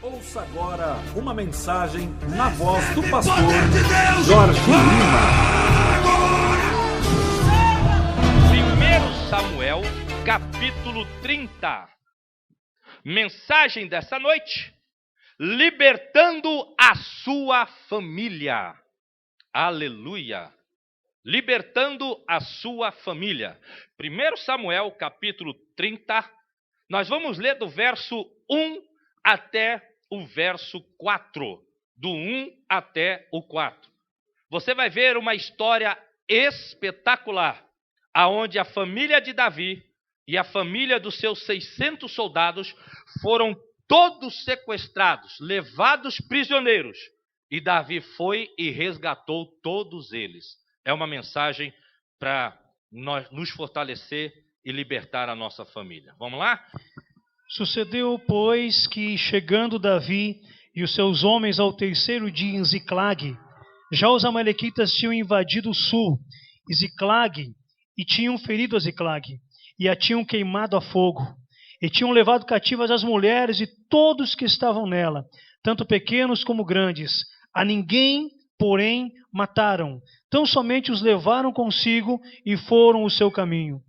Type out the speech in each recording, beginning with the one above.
Ouça agora uma mensagem na voz do pastor Jorge Lima. 1 Samuel, capítulo 30. Mensagem dessa noite: libertando a sua família. Aleluia! Libertando a sua família. 1 Samuel, capítulo 30. Nós vamos ler do verso 1 até o verso 4. Do 1 até o 4. Você vai ver uma história espetacular, aonde a família de Davi e a família dos seus 600 soldados foram todos sequestrados, levados prisioneiros. E Davi foi e resgatou todos eles. É uma mensagem para nos fortalecer e libertar a nossa família. Vamos lá? Sucedeu, pois, que chegando Davi e os seus homens ao terceiro dia em Ziclague, já os amalequitas tinham invadido o sul, e Ziclague, e tinham ferido a Ziclague, e a tinham queimado a fogo, e tinham levado cativas as mulheres e todos que estavam nela, tanto pequenos como grandes. A ninguém, porém, mataram, tão somente os levaram consigo e foram o seu caminho.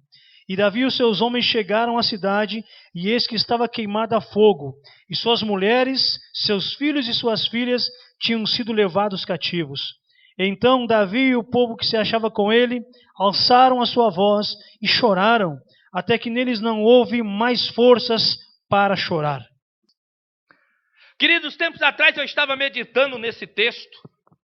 E Davi e os seus homens chegaram à cidade, e eis que estava queimada a fogo, e suas mulheres, seus filhos e suas filhas tinham sido levados cativos. Então Davi e o povo que se achava com ele alçaram a sua voz e choraram, até que neles não houve mais forças para chorar. Queridos, tempos atrás eu estava meditando nesse texto,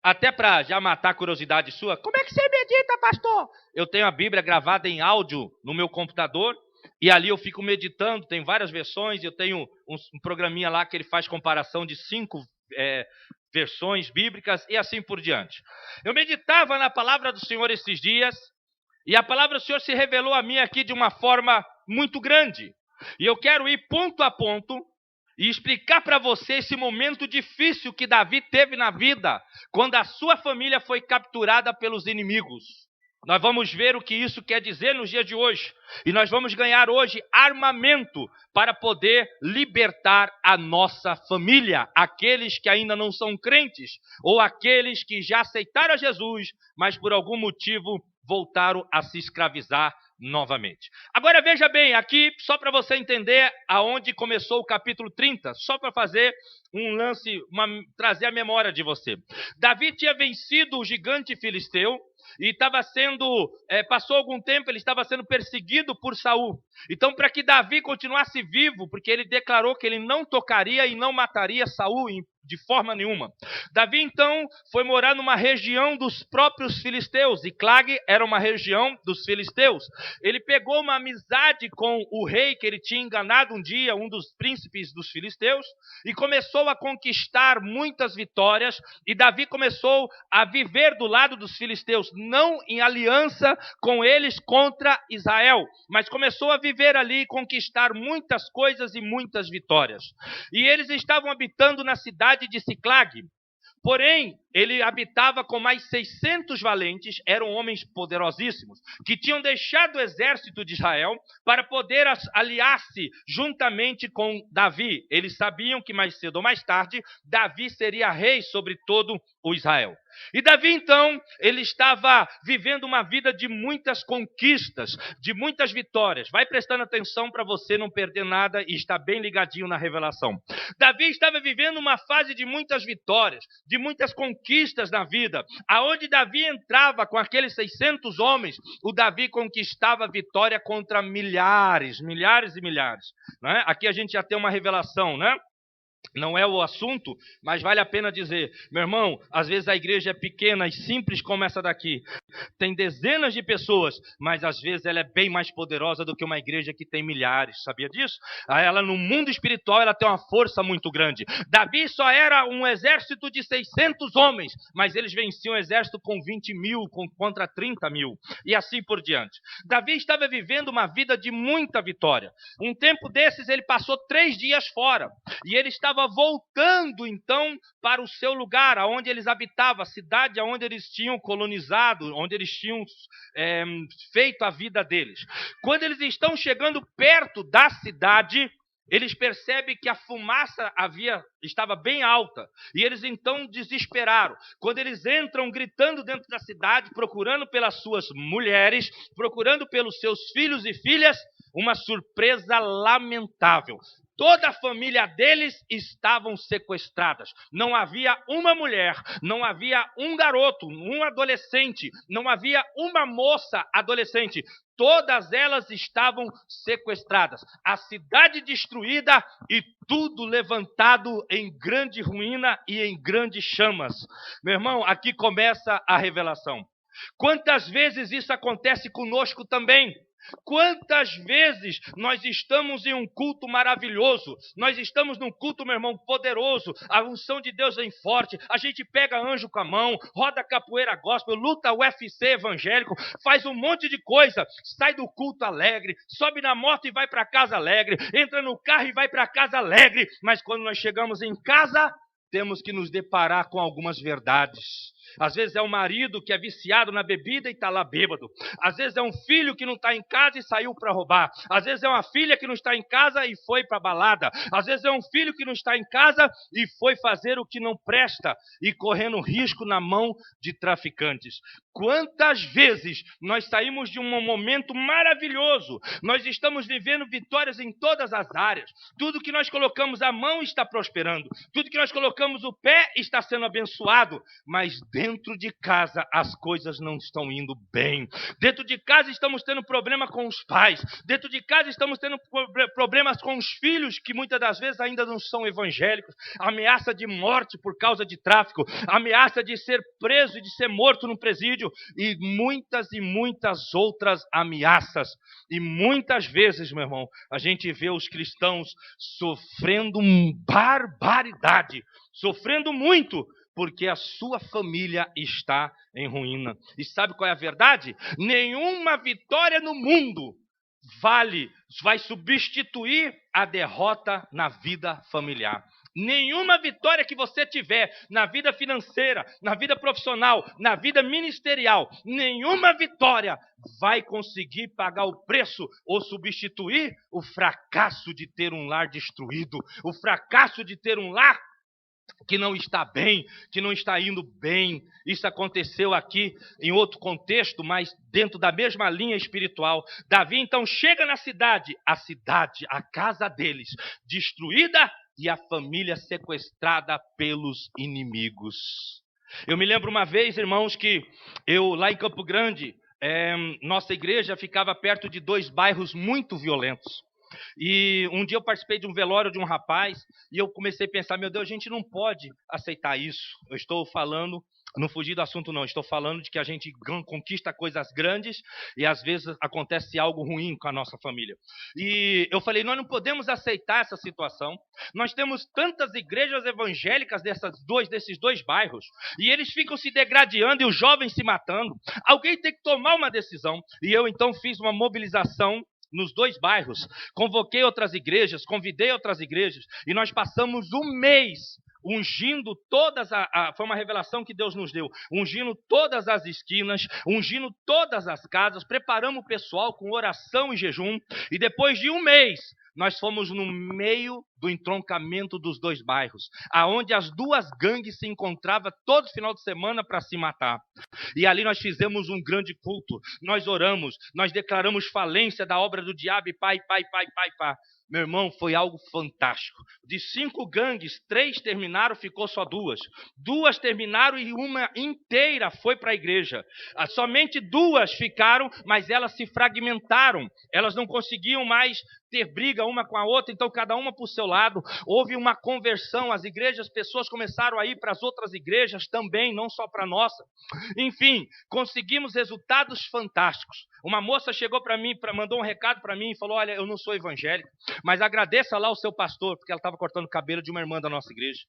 até para já matar a curiosidade sua. Como é que você medita, pastor? Eu tenho a Bíblia gravada em áudio no meu computador, e ali eu fico meditando, tem várias versões, eu tenho um programinha lá que ele faz comparação de 5 versões bíblicas e assim por diante. Eu meditava na palavra do Senhor esses dias, e a palavra do Senhor se revelou a mim aqui de uma forma muito grande. E eu quero ir ponto a ponto e explicar para você esse momento difícil que Davi teve na vida, quando a sua família foi capturada pelos inimigos. Nós vamos ver o que isso quer dizer nos dias de hoje. E nós vamos ganhar hoje armamento para poder libertar a nossa família. Aqueles que ainda não são crentes, ou aqueles que já aceitaram a Jesus, mas por algum motivo voltaram a se escravizar novamente. Agora veja bem, aqui só para você entender aonde começou o capítulo 30, só para fazer um lance, trazer a memória de você. Davi tinha vencido o gigante filisteu e estava sendo, passou algum tempo, ele estava sendo perseguido por Saul. Então, para que Davi continuasse vivo, porque ele declarou que ele não tocaria e não mataria Saul de forma nenhuma, Davi então foi morar numa região dos próprios filisteus. Ziclague era uma região dos filisteus. Ele pegou uma amizade com o rei que ele tinha enganado um dia, um dos príncipes dos filisteus, e começou a conquistar muitas vitórias. E Davi começou a viver do lado dos filisteus, não em aliança com eles contra Israel, mas começou a viver ali e conquistar muitas coisas e muitas vitórias. E eles estavam habitando na cidade de Ziclague. Porém, ele habitava com mais 600 valentes, eram homens poderosíssimos, que tinham deixado o exército de Israel para poder aliar-se juntamente com Davi. Eles sabiam que mais cedo ou mais tarde, Davi seria rei sobre todo o Israel. E Davi, então, ele estava vivendo uma vida de muitas conquistas, de muitas vitórias. Vai prestando atenção para você não perder nada e estar bem ligadinho na revelação. Davi estava vivendo uma fase de muitas vitórias, de muitas conquistas na vida. Aonde Davi entrava com aqueles 600 homens, o Davi conquistava vitória contra milhares e milhares. Né? Aqui a gente já tem uma revelação, né? Não é o assunto, mas vale a pena dizer, meu irmão, às vezes a igreja é pequena e simples como essa daqui. Tem dezenas de pessoas, mas às vezes ela é bem mais poderosa do que uma igreja que tem milhares, sabia disso? Ela no mundo espiritual ela tem uma força muito grande. Davi só era um exército de 600 homens, mas eles venciam o exército com 20 mil, contra 30 mil, e assim por diante. Davi estava vivendo uma vida de muita vitória. Um tempo desses ele passou 3 dias fora, e ele estava voltando então para o seu lugar, aonde eles habitavam, a cidade aonde eles tinham colonizado, onde eles tinham feito a vida deles. Quando eles estão chegando perto da cidade, eles percebem que a fumaça estava bem alta, e eles então desesperaram. Quando eles entram gritando dentro da cidade, procurando pelas suas mulheres, procurando pelos seus filhos e filhas, uma surpresa lamentável. Toda a família deles estavam sequestradas. Não havia uma mulher, não havia um garoto, um adolescente, não havia uma moça adolescente. Todas elas estavam sequestradas. A cidade destruída e tudo levantado em grande ruína e em grandes chamas. Meu irmão, aqui começa a revelação. Quantas vezes isso acontece conosco também? Quantas vezes nós estamos em um culto maravilhoso, nós estamos num culto, meu irmão, poderoso, a unção de Deus vem forte, a gente pega anjo com a mão, roda capoeira gospel, luta UFC evangélico, faz um monte de coisa, sai do culto alegre, sobe na moto e vai para casa alegre, entra no carro e vai para casa alegre, mas quando nós chegamos em casa, temos que nos deparar com algumas verdades. Às vezes é um marido que é viciado na bebida e está lá bêbado. Às vezes é um filho que não está em casa e saiu para roubar. Às vezes é uma filha que não está em casa e foi para a balada. Às vezes é um filho que não está em casa e foi fazer o que não presta e correndo risco na mão de traficantes. Quantas vezes nós saímos de um momento maravilhoso, nós estamos vivendo vitórias em todas as áreas. Tudo que nós colocamos a mão está prosperando. Tudo que nós colocamos o pé está sendo abençoado. Mas dentro de casa as coisas não estão indo bem. Dentro de casa estamos tendo problema com os pais. Dentro de casa estamos tendo problemas com os filhos, que muitas das vezes ainda não são evangélicos. Ameaça de morte por causa de tráfico. Ameaça de ser preso e de ser morto no presídio. E muitas outras ameaças. E muitas vezes, meu irmão, a gente vê os cristãos sofrendo barbaridade. Sofrendo muito, porque a sua família está em ruína. E sabe qual é a verdade? Nenhuma vitória no mundo vai substituir a derrota na vida familiar. Nenhuma vitória que você tiver na vida financeira, na vida profissional, na vida ministerial, nenhuma vitória vai conseguir pagar o preço ou substituir o fracasso de ter um lar destruído, o fracasso de ter um lar que não está bem, que não está indo bem. Isso aconteceu aqui em outro contexto, mas dentro da mesma linha espiritual. Davi então chega na cidade, a casa deles, destruída e a família sequestrada pelos inimigos. Eu me lembro uma vez, irmãos, que eu lá em Campo Grande, nossa igreja ficava perto de 2 bairros muito violentos. E um dia eu participei de um velório de um rapaz e eu comecei a pensar, meu Deus, a gente não pode aceitar isso. Eu estou falando, não fugi do assunto não, estou falando de que a gente conquista coisas grandes e às vezes acontece algo ruim com a nossa família. E eu falei, nós não podemos aceitar essa situação. Nós temos tantas igrejas evangélicas desses 2 bairros e eles ficam se degradando e os jovens se matando. Alguém tem que tomar uma decisão. E eu então fiz uma mobilização nos 2 bairros, convoquei outras igrejas, convidei outras igrejas, e nós passamos um mês ungindo foi uma revelação que Deus nos deu, ungindo todas as esquinas, ungindo todas as casas, preparamos o pessoal com oração e jejum, e depois de um mês, nós fomos no meio do entroncamento dos 2 bairros, aonde as 2 gangues se encontravam todo final de semana para se matar. E ali nós fizemos um grande culto, nós oramos, nós declaramos falência da obra do diabo e pá. Meu irmão, foi algo fantástico. De 5 gangues, 3 terminaram, ficou só 2. 2 terminaram e uma inteira foi para a igreja. Somente 2 ficaram, mas elas se fragmentaram. Elas não conseguiam mais ter briga uma com a outra, então cada uma para o seu lado. Houve uma conversão, as pessoas começaram a ir para as outras igrejas também, não só para a nossa. Enfim, conseguimos resultados fantásticos. Uma moça chegou para mim, mandou um recado para mim e falou, olha, eu não sou evangélica, mas agradeça lá o seu pastor, porque ela estava cortando o cabelo de uma irmã da nossa igreja.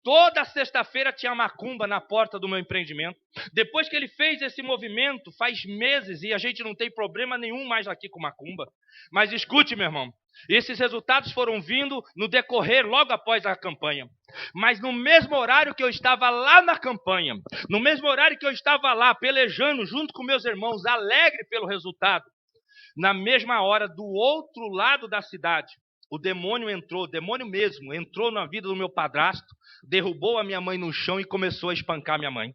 Toda sexta-feira tinha macumba na porta do meu empreendimento. Depois que ele fez esse movimento, faz meses, e a gente não tem problema nenhum mais aqui com macumba. Mas escute, meu irmão, esses resultados foram vindo no decorrer logo após a campanha. Mas no mesmo horário que eu estava lá na campanha, no mesmo horário que eu estava lá pelejando junto com meus irmãos, alegre pelo resultado, na mesma hora, do outro lado da cidade, o demônio entrou, o demônio mesmo, entrou na vida do meu padrasto, derrubou a minha mãe no chão e começou a espancar minha mãe.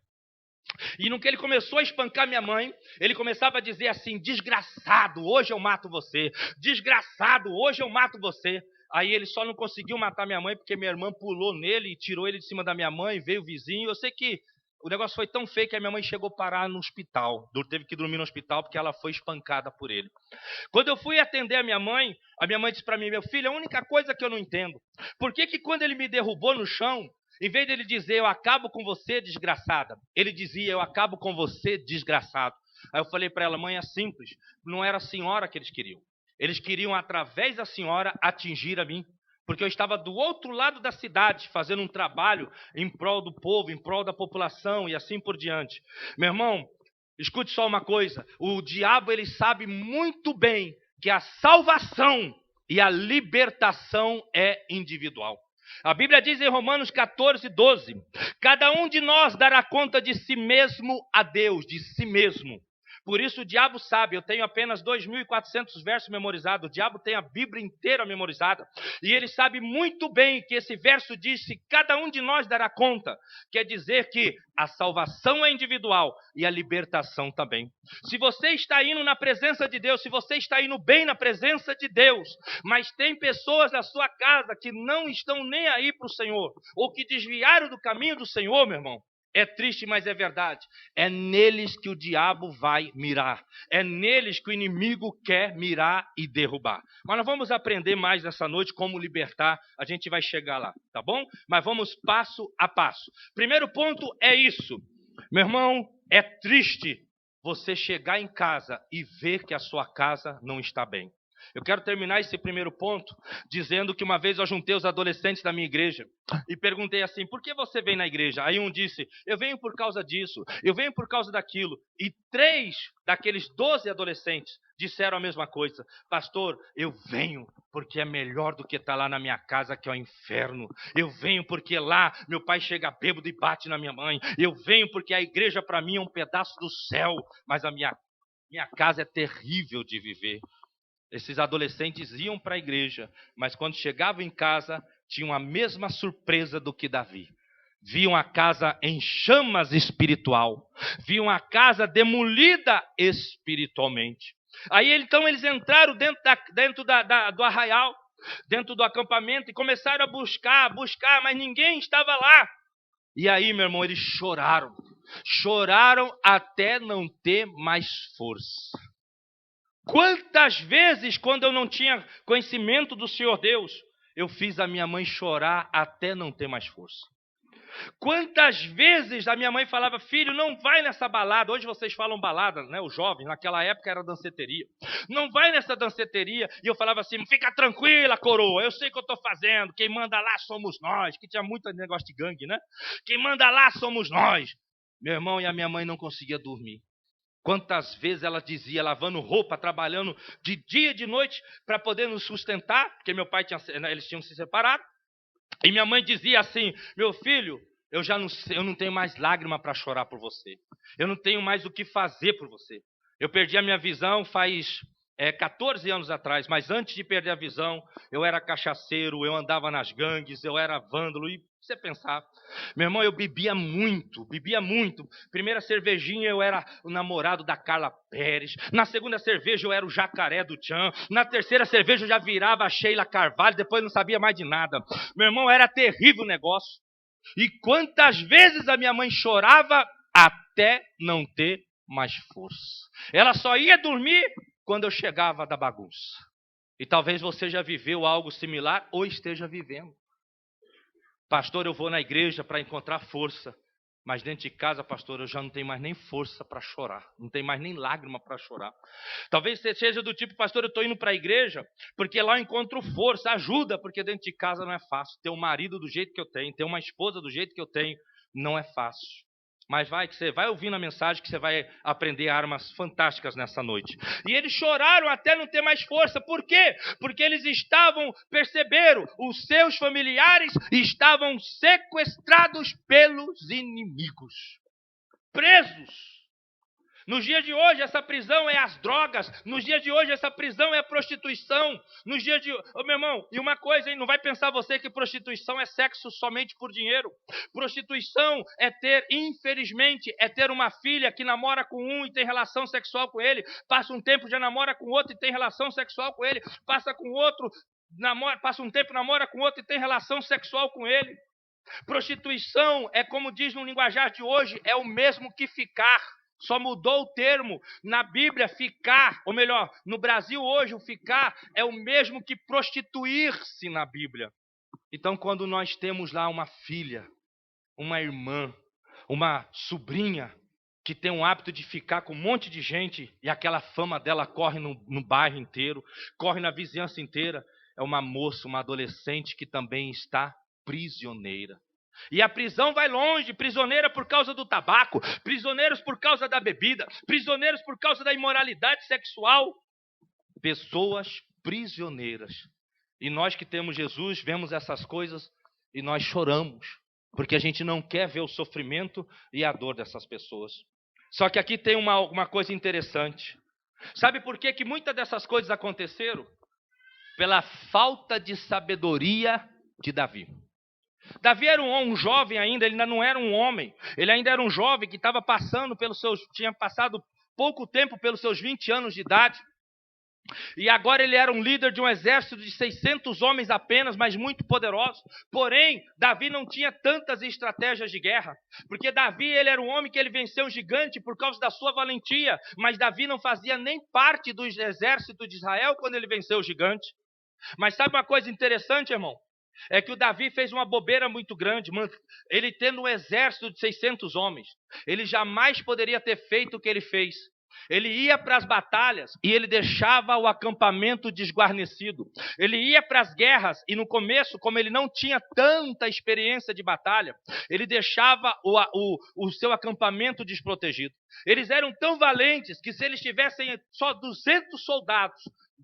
E no que ele começou a espancar minha mãe, ele começava a dizer assim: desgraçado, hoje eu mato você. Desgraçado, hoje eu mato você. Aí ele só não conseguiu matar minha mãe porque minha irmã pulou nele e tirou ele de cima da minha mãe, veio o vizinho. Eu sei que o negócio foi tão feio que a minha mãe chegou a parar no hospital. Teve que dormir no hospital porque ela foi espancada por ele. Quando eu fui atender a minha mãe disse para mim: meu filho, a única coisa que eu não entendo, por que quando ele me derrubou no chão, em vez de ele dizer, eu acabo com você, desgraçada, ele dizia, eu acabo com você, desgraçado. Aí eu falei para ela: mãe, é simples, não era a senhora que eles queriam. Eles queriam, através da senhora, atingir a mim. Porque eu estava do outro lado da cidade, fazendo um trabalho em prol do povo, em prol da população e assim por diante. Meu irmão, escute só uma coisa. O diabo, ele sabe muito bem que a salvação e a libertação é individual. A Bíblia diz em Romanos 14:12, cada um de nós dará conta de si mesmo a Deus, de si mesmo. Por isso o diabo sabe, eu tenho apenas 2.400 versos memorizados, o diabo tem a Bíblia inteira memorizada, e ele sabe muito bem que esse verso diz que cada um de nós dará conta, quer dizer que a salvação é individual e a libertação também. Se você está indo na presença de Deus, se você está indo bem na presença de Deus, mas tem pessoas na sua casa que não estão nem aí para o Senhor, ou que desviaram do caminho do Senhor, meu irmão, é triste, mas é verdade. É neles que o diabo vai mirar. É neles que o inimigo quer mirar e derrubar. Mas nós vamos aprender mais nessa noite como libertar. A gente vai chegar lá, tá bom? Mas vamos passo a passo. Primeiro ponto é isso. Meu irmão, é triste você chegar em casa e ver que a sua casa não está bem. Eu quero terminar esse primeiro ponto dizendo que uma vez eu juntei os adolescentes da minha igreja e perguntei assim: por que você vem na igreja? Aí um disse: eu venho por causa disso, eu venho por causa daquilo. E 3 daqueles 12 adolescentes disseram a mesma coisa: pastor, eu venho porque é melhor do que estar lá na minha casa, que é o inferno. Eu venho porque lá meu pai chega bêbado e bate na minha mãe. Eu venho porque a igreja para mim é um pedaço do céu, mas a minha casa é terrível de viver. Esses adolescentes iam para a igreja, mas quando chegavam em casa, tinham a mesma surpresa do que Davi. Viam a casa em chamas espiritual. Viam a casa demolida espiritualmente. Aí então eles entraram dentro do arraial, dentro do acampamento, e começaram a buscar, mas ninguém estava lá. E aí, meu irmão, eles choraram. Choraram até não ter mais força. Quantas vezes, quando eu não tinha conhecimento do Senhor Deus, eu fiz a minha mãe chorar até não ter mais força. Quantas vezes a minha mãe falava: filho, não vai nessa balada. Hoje vocês falam balada, né? Os jovens, naquela época era danceteria. Não vai nessa danceteria. E eu falava assim: fica tranquila, coroa, eu sei o que eu estou fazendo. Quem manda lá somos nós. Que tinha muito negócio de gangue, né? Quem manda lá somos nós. Meu irmão, e a minha mãe não conseguia dormir. Quantas vezes ela dizia, lavando roupa, trabalhando de dia e de noite para poder nos sustentar, porque meu pai eles tinham se separado. E minha mãe dizia assim: meu filho, eu não tenho mais lágrima para chorar por você. Eu não tenho mais o que fazer por você. Eu perdi a minha visão faz 14 anos atrás, mas antes de perder a visão, eu era cachaceiro, eu andava nas gangues, eu era vândalo, e você pensar, meu irmão, eu bebia muito. Primeira cervejinha eu era o namorado da Carla Pérez, na segunda cerveja eu era o jacaré do Tchan, na terceira cerveja eu já virava a Sheila Carvalho, depois não sabia mais de nada. Meu irmão, era terrível o negócio. E quantas vezes a minha mãe chorava até não ter mais força. Ela só ia dormir quando eu chegava da bagunça. E talvez você já viveu algo similar ou esteja vivendo. Pastor, eu vou na igreja para encontrar força, mas dentro de casa, pastor, eu já não tenho mais nem força para chorar, não tenho mais nem lágrima para chorar. Talvez você seja do tipo: pastor, eu estou indo para a igreja porque lá eu encontro força, ajuda, porque dentro de casa não é fácil. Ter um marido do jeito que eu tenho, ter uma esposa do jeito que eu tenho, não é fácil. Mas que você vai ouvindo a mensagem, que você vai aprender armas fantásticas nessa noite. E eles choraram até não ter mais força. Por quê? Porque eles perceberam, os seus familiares estavam sequestrados pelos inimigos. Presos. Nos dias de hoje, essa prisão é as drogas. Nos dias de hoje, essa prisão é a prostituição. Nos dias de... Ô, meu irmão, e uma coisa, hein? Não vai pensar você que prostituição é sexo somente por dinheiro. Prostituição é ter, infelizmente, é ter uma filha que namora com um e tem relação sexual com ele. Passa um tempo, já namora com outro e tem relação sexual com ele. Passa com outro, passa um tempo, namora com outro e tem relação sexual com ele. Prostituição é, como diz no linguajar de hoje, é o mesmo que ficar. Só mudou o termo. Na Bíblia, ficar, ou melhor, no Brasil hoje, o ficar é o mesmo que prostituir-se na Bíblia. Então, quando nós temos lá uma filha, uma irmã, uma sobrinha, que tem um hábito de ficar com um monte de gente, e aquela fama dela corre no bairro inteiro, corre na vizinhança inteira, é uma moça, uma adolescente que também está prisioneira. E a prisão vai longe, prisioneira por causa do tabaco, prisioneiros por causa da bebida, prisioneiros por causa da imoralidade sexual. Pessoas prisioneiras. E nós que temos Jesus, vemos essas coisas e nós choramos, porque a gente não quer ver o sofrimento e a dor dessas pessoas. Só que aqui tem uma coisa interessante. Sabe por que muitas dessas coisas aconteceram? Pela falta de sabedoria de Davi. Davi era um jovem ainda, ele ainda não era um homem. Ele ainda era um jovem que estava tinha passado pouco tempo pelos seus 20 anos de idade. E agora ele era um líder de um exército de 600 homens apenas, mas muito poderoso. Porém, Davi não tinha tantas estratégias de guerra. Porque Davi, ele era um homem que ele venceu um gigante por causa da sua valentia. Mas Davi não fazia nem parte do exército de Israel quando ele venceu o gigante. Mas sabe uma coisa interessante, irmão? É que o Davi fez uma bobeira muito grande. Ele tendo um exército de 600 homens, ele jamais poderia ter feito o que ele fez. Ele ia para as batalhas e ele deixava o acampamento desguarnecido. Ele ia para as guerras e no começo, como ele não tinha tanta experiência de batalha, ele deixava o seu acampamento desprotegido. Eles eram tão valentes que se eles tivessem só 200 soldados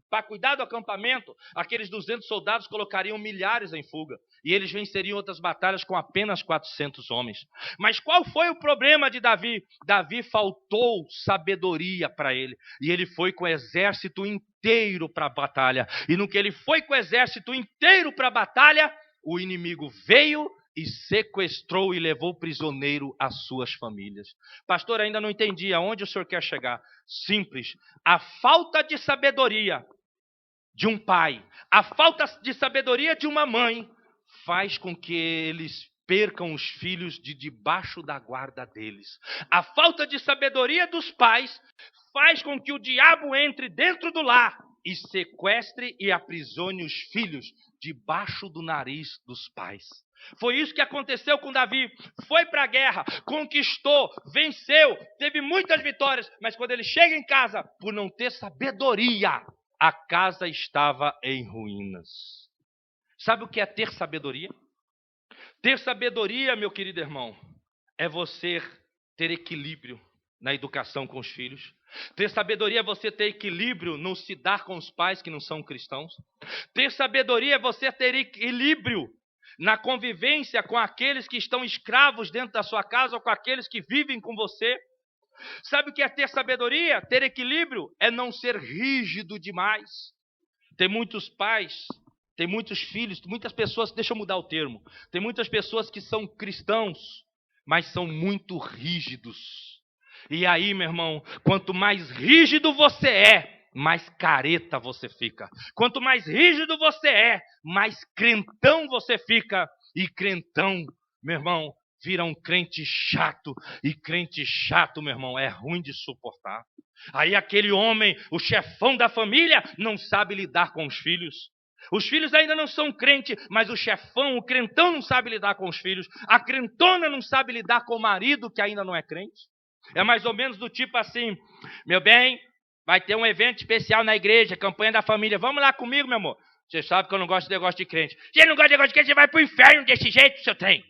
para cuidar do acampamento, aqueles 200 soldados colocariam milhares em fuga. E eles venceriam outras batalhas com apenas 400 homens. Mas qual foi o problema de Davi? Davi faltou sabedoria para ele. E ele foi com o exército inteiro para a batalha. E no que ele foi com o exército inteiro para a batalha, o inimigo veio e sequestrou e levou prisioneiro as suas famílias. Pastor, ainda não entendi aonde o senhor quer chegar. Simples. A falta de sabedoria de um pai, a falta de sabedoria de uma mãe, faz com que eles percam os filhos de debaixo da guarda deles. A falta de sabedoria dos pais faz com que o diabo entre dentro do lar e sequestre e aprisione os filhos debaixo do nariz dos pais. Foi isso que aconteceu com Davi. Foi para a guerra, conquistou, venceu, teve muitas vitórias, mas quando ele chega em casa, por não ter sabedoria, a casa estava em ruínas. Sabe o que é ter sabedoria? Ter sabedoria, meu querido irmão, é você ter equilíbrio na educação com os filhos. Ter sabedoria é você ter equilíbrio no se dar com os pais que não são cristãos. Ter sabedoria é você ter equilíbrio na convivência com aqueles que estão escravos dentro da sua casa ou com aqueles que vivem com você. Sabe o que é ter sabedoria? Ter equilíbrio é não ser rígido demais. Tem muitos pais, tem muitos filhos, muitas pessoas, deixa eu mudar o termo, tem muitas pessoas que são cristãos, mas são muito rígidos. E aí, meu irmão, quanto mais rígido você é, mais careta você fica. Quanto mais rígido você é, mais crentão você fica. E crentão, meu irmão, vira um crente chato. E crente chato, meu irmão, é ruim de suportar. Aí aquele homem, o chefão da família, não sabe lidar com os filhos. Os filhos ainda não são crente, mas o chefão, o crentão não sabe lidar com os filhos. A crentona não sabe lidar com o marido que ainda não é crente. É mais ou menos do tipo assim: meu bem, vai ter um evento especial na igreja, campanha da família. Vamos lá comigo, meu amor. Você sabe que eu não gosto de negócio de crente. Você não gosta de negócio de crente, você vai pro inferno desse jeito, seu trem.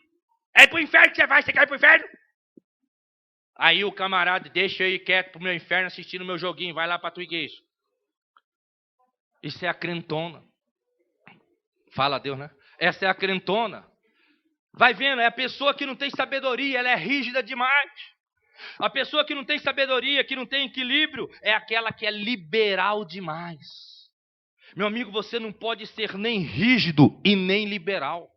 É pro inferno que você vai, você quer ir pro inferno? Aí o camarada deixa eu ir quieto pro meu inferno assistindo meu joguinho, vai lá pra tua igreja. Isso é a crentona. Fala a Deus, né? Essa é a crentona. Vai vendo, é a pessoa que não tem sabedoria, ela é rígida demais. A pessoa que não tem sabedoria, que não tem equilíbrio, é aquela que é liberal demais. Meu amigo, você não pode ser nem rígido e nem liberal.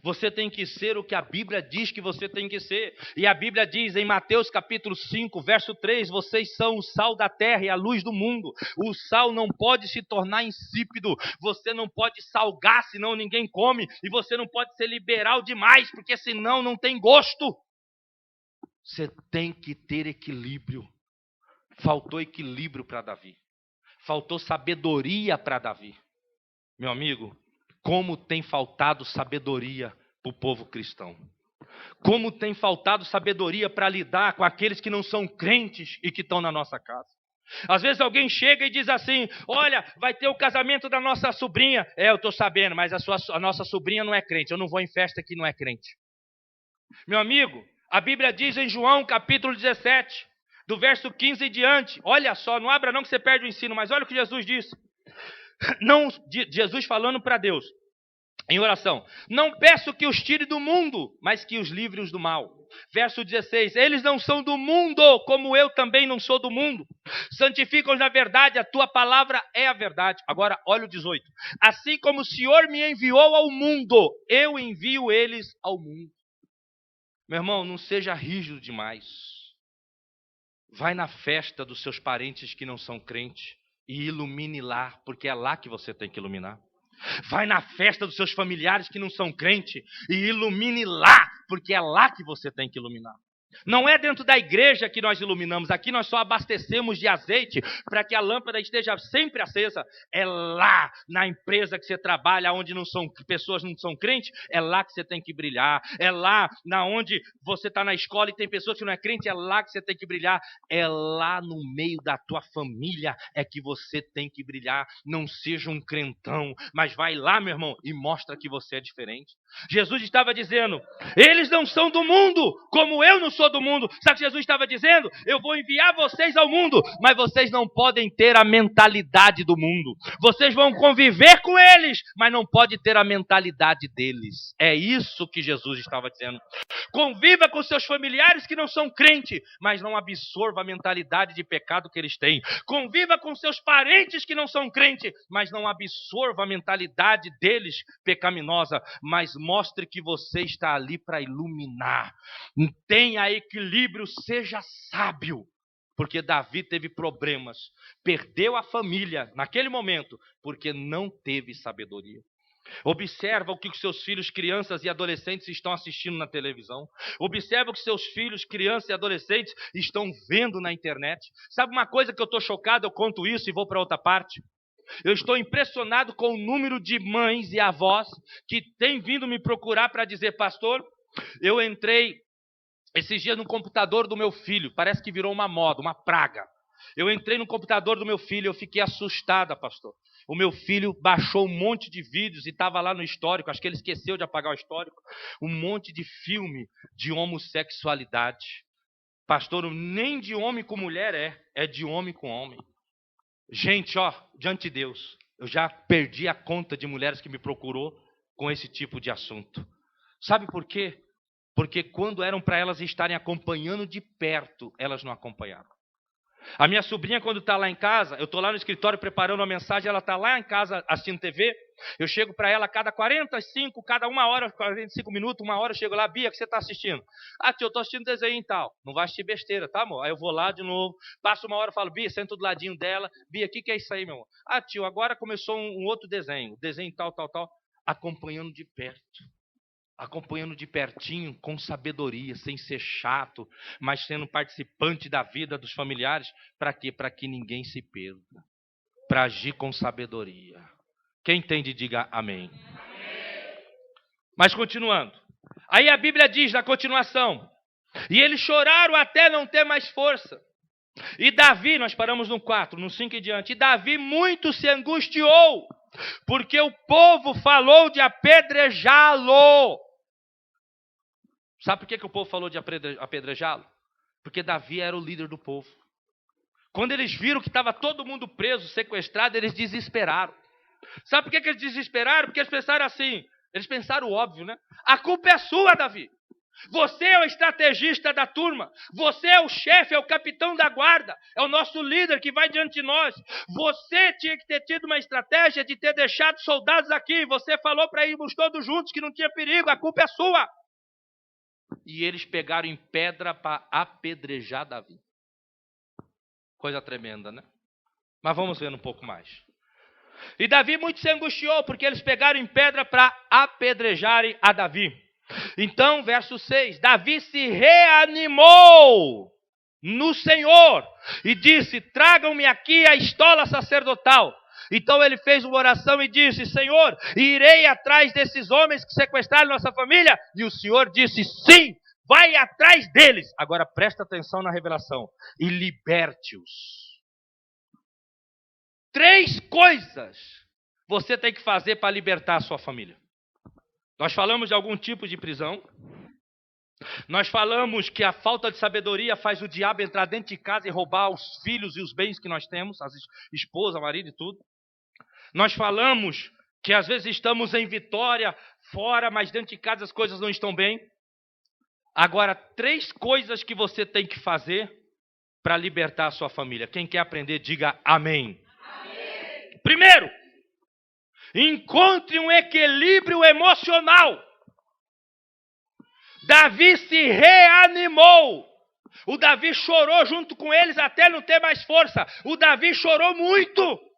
Você tem que ser o que a Bíblia diz que você tem que ser. E a Bíblia diz em Mateus capítulo 5, verso 3, vocês são o sal da terra e a luz do mundo. O sal não pode se tornar insípido. Você não pode salgar, senão ninguém come. E você não pode ser liberal demais, porque senão não tem gosto. Você tem que ter equilíbrio. Faltou equilíbrio para Davi. Faltou sabedoria para Davi. Meu amigo, como tem faltado sabedoria para o povo cristão. Como tem faltado sabedoria para lidar com aqueles que não são crentes e que estão na nossa casa. Às vezes alguém chega e diz assim, olha, vai ter o casamento da nossa sobrinha. Eu estou sabendo, mas a nossa sobrinha não é crente. Eu não vou em festa que não é crente. Meu amigo, a Bíblia diz em João capítulo 17, do verso 15 em diante. Olha só, não abra não que você perde o ensino, mas olha o que Jesus disse. Não, Jesus falando para Deus, em oração, não peço que os tire do mundo, mas que os livre do mal. Verso 16, eles não são do mundo, como eu também não sou do mundo. Santificam-os na verdade, a tua palavra é a verdade. Agora, olha o 18. Assim como o Senhor me enviou ao mundo, eu envio eles ao mundo. Meu irmão, não seja rígido demais. Vai na festa dos seus parentes que não são crentes. E ilumine lá, porque é lá que você tem que iluminar. Vai na festa dos seus familiares que não são crentes e ilumine lá, porque é lá que você tem que iluminar. Não é dentro da igreja que nós iluminamos, aqui nós só abastecemos de azeite para que a lâmpada esteja sempre acesa. É lá na empresa que você trabalha, onde pessoas não são crentes, é lá que você tem que brilhar. É lá onde você está na escola e tem pessoas que não é crente, é lá que você tem que brilhar. É lá no meio da tua família é que você tem que brilhar. Não seja um crentão, mas vai lá, meu irmão, e mostra que você é diferente. Jesus estava dizendo, eles não são do mundo, como eu não sou do mundo. Sabe o que Jesus estava dizendo? Eu vou enviar vocês ao mundo, mas vocês não podem ter a mentalidade do mundo. Vocês vão conviver com eles, mas não pode ter a mentalidade deles. É isso que Jesus estava dizendo. Conviva com seus familiares que não são crentes, mas não absorva a mentalidade de pecado que eles têm. Conviva com seus parentes que não são crentes, mas não absorva a mentalidade deles pecaminosa, mas mostre que você está ali para iluminar. Tenha equilíbrio, seja sábio. Porque Davi teve problemas, perdeu a família naquele momento, porque não teve sabedoria. Observa o que os seus filhos, crianças e adolescentes estão assistindo na televisão. Observa o que seus filhos, crianças e adolescentes estão vendo na internet. Sabe uma coisa que eu estou chocado, eu conto isso e vou para outra parte. Eu estou impressionado com o número de mães e avós que têm vindo me procurar para dizer, pastor, eu entrei esses dias no computador do meu filho, parece que virou uma moda, uma praga. Eu entrei no computador do meu filho, eu fiquei assustada, pastor. O meu filho baixou um monte de vídeos e estava lá no histórico, acho que ele esqueceu de apagar o histórico, um monte de filme de homossexualidade. Pastor, nem de homem com mulher é de homem com homem. Gente, diante de Deus, eu já perdi a conta de mulheres que me procurou com esse tipo de assunto. Sabe por quê? Porque quando eram para elas estarem acompanhando de perto, elas não acompanharam. A minha sobrinha, quando está lá em casa, eu estou lá no escritório preparando uma mensagem, ela está lá em casa assistindo TV, eu chego para ela cada 45, cada 1 hora, 45 minutos, 1 hora, eu chego lá, Bia, o que você está assistindo? Tio, eu estou assistindo desenho e tal. Não vai assistir besteira, tá, amor? Aí eu vou lá de novo, passo 1 hora, falo, Bia, sento do ladinho dela, Bia, o que é isso aí, meu amor? Tio, agora começou um outro desenho tal, acompanhando de perto. Acompanhando de pertinho, com sabedoria, sem ser chato, mas sendo participante da vida dos familiares. Para quê? Para que ninguém se perda. Para agir com sabedoria. Quem entende, diga amém. Mas continuando. Aí a Bíblia diz na continuação. E eles choraram até não ter mais força. E Davi, nós paramos no 4, no 5 e diante. E Davi muito se angustiou, porque o povo falou de apedrejá-lo. Sabe por que o povo falou de apedrejá-lo? Porque Davi era o líder do povo. Quando eles viram que estava todo mundo preso, sequestrado, eles desesperaram. Sabe por que eles desesperaram? Porque eles pensaram assim, eles pensaram o óbvio, né? A culpa é sua, Davi. Você é o estrategista da turma. Você é o chefe, é o capitão da guarda. É o nosso líder que vai diante de nós. Você tinha que ter tido uma estratégia de ter deixado soldados aqui. Você falou para irmos todos juntos que não tinha perigo. A culpa é sua. E eles pegaram em pedra para apedrejar Davi. Coisa tremenda, né? Mas vamos ver um pouco mais. E Davi muito se angustiou, porque eles pegaram em pedra para apedrejarem a Davi. Então, verso 6, Davi se reanimou no Senhor e disse: tragam-me aqui a estola sacerdotal. Então ele fez uma oração e disse: Senhor, irei atrás desses homens que sequestraram nossa família? E o Senhor disse: sim, vai atrás deles. Agora presta atenção na revelação. E liberte-os. 3 coisas você tem que fazer para libertar a sua família. Nós falamos de algum tipo de prisão. Nós falamos que a falta de sabedoria faz o diabo entrar dentro de casa e roubar os filhos e os bens que nós temos, as esposas, marido e tudo. Nós falamos que às vezes estamos em vitória fora, mas dentro de casa as coisas não estão bem. Agora, 3 coisas que você tem que fazer para libertar a sua família. Quem quer aprender, diga amém. Amém. Primeiro, encontre um equilíbrio emocional. Davi se reanimou. O Davi chorou junto com eles até não ter mais força. O Davi chorou muito.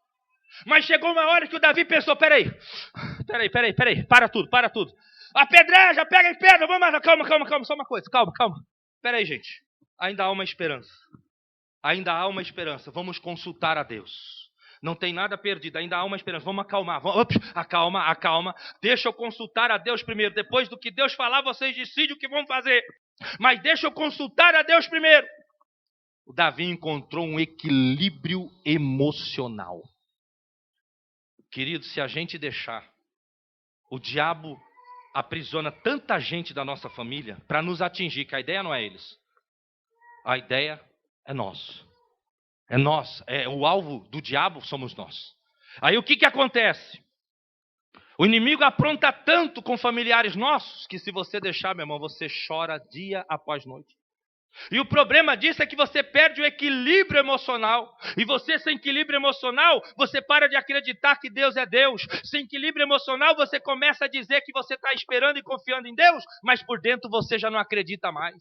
Mas chegou uma hora que o Davi pensou: peraí, para tudo. Apedreja, pega em pedra, vamos mais, calma, só uma coisa, calma. Peraí, gente, ainda há uma esperança. Vamos consultar a Deus. Não tem nada perdido, ainda há uma esperança. Vamos acalmar. Acalma. Deixa eu consultar a Deus primeiro. Depois do que Deus falar, vocês decidem o que vão fazer. Mas deixa eu consultar a Deus primeiro. O Davi encontrou um equilíbrio emocional. Querido, se a gente deixar, o diabo aprisiona tanta gente da nossa família para nos atingir, que a ideia não é eles. A ideia é nós. É nós, o alvo do diabo somos nós. Aí o que acontece? O inimigo apronta tanto com familiares nossos, que se você deixar, meu irmão, você chora dia após noite. E o problema disso é que você perde o equilíbrio emocional. E você sem equilíbrio emocional, você para de acreditar que Deus é Deus. Sem equilíbrio emocional, você começa a dizer que você está esperando e confiando em Deus, mas por dentro você já não acredita mais.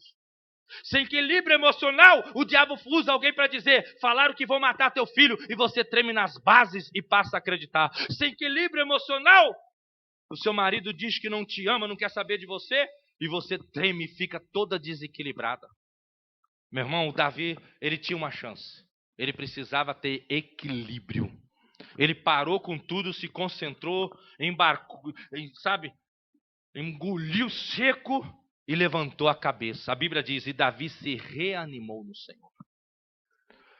Sem equilíbrio emocional, o diabo usa alguém para dizer: falaram que vão matar teu filho, e você treme nas bases e passa a acreditar. Sem equilíbrio emocional, o seu marido diz que não te ama, não quer saber de você, e você treme e fica toda desequilibrada. Meu irmão, o Davi, ele tinha uma chance. Ele precisava ter equilíbrio. Ele parou com tudo, se concentrou, embarcou, engoliu seco e levantou a cabeça. A Bíblia diz: e Davi se reanimou no Senhor.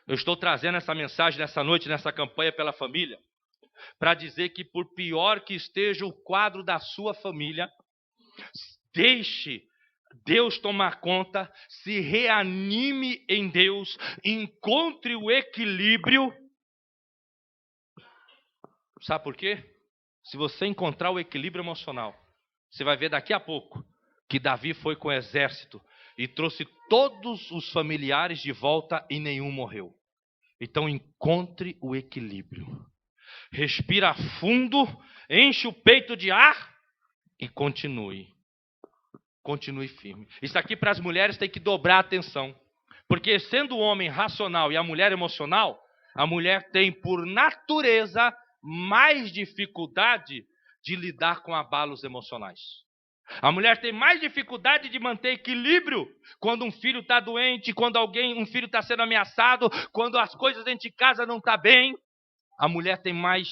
Eu estou trazendo essa mensagem nessa noite, nessa campanha pela família, para dizer que por pior que esteja o quadro da sua família, deixe Deus tomar conta, se reanime em Deus, encontre o equilíbrio. Sabe por quê? Se você encontrar o equilíbrio emocional, você vai ver daqui a pouco que Davi foi com o exército e trouxe todos os familiares de volta e nenhum morreu. Então encontre o equilíbrio. Respira fundo, enche o peito de ar e continue. Continue firme. Isso aqui para as mulheres tem que dobrar a atenção. Porque sendo o homem racional e a mulher emocional, a mulher tem por natureza mais dificuldade de lidar com abalos emocionais. A mulher tem mais dificuldade de manter equilíbrio quando um filho está doente, quando um filho está sendo ameaçado, quando as coisas dentro de casa não estão bem. A mulher tem mais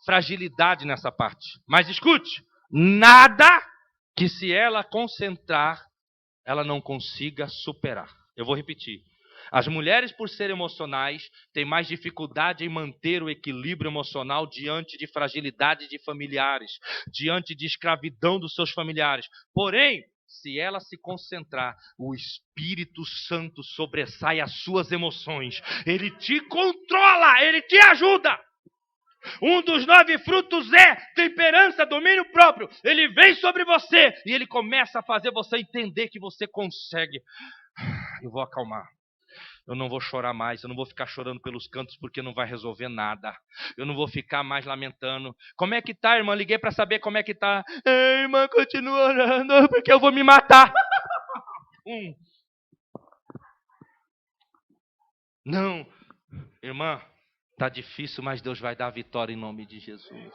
fragilidade nessa parte. Mas escute, nada que se ela concentrar, ela não consiga superar. Eu vou repetir. As mulheres, por serem emocionais, têm mais dificuldade em manter o equilíbrio emocional diante de fragilidade de familiares, diante de escravidão dos seus familiares. Porém, se ela se concentrar, o Espírito Santo sobressai as suas emoções. Ele te controla, ele te ajuda. Um dos 9 frutos é temperança, domínio próprio. Ele vem sobre você e ele começa a fazer você entender que você consegue. Eu vou acalmar. Eu não vou chorar mais, eu não vou ficar chorando pelos cantos porque não vai resolver nada. Eu não vou ficar mais lamentando. Como é que tá, irmã? Liguei para saber como é que tá. Ei, irmã, continua orando porque eu vou me matar. Não, irmã, tá difícil, mas Deus vai dar a vitória em nome de Jesus.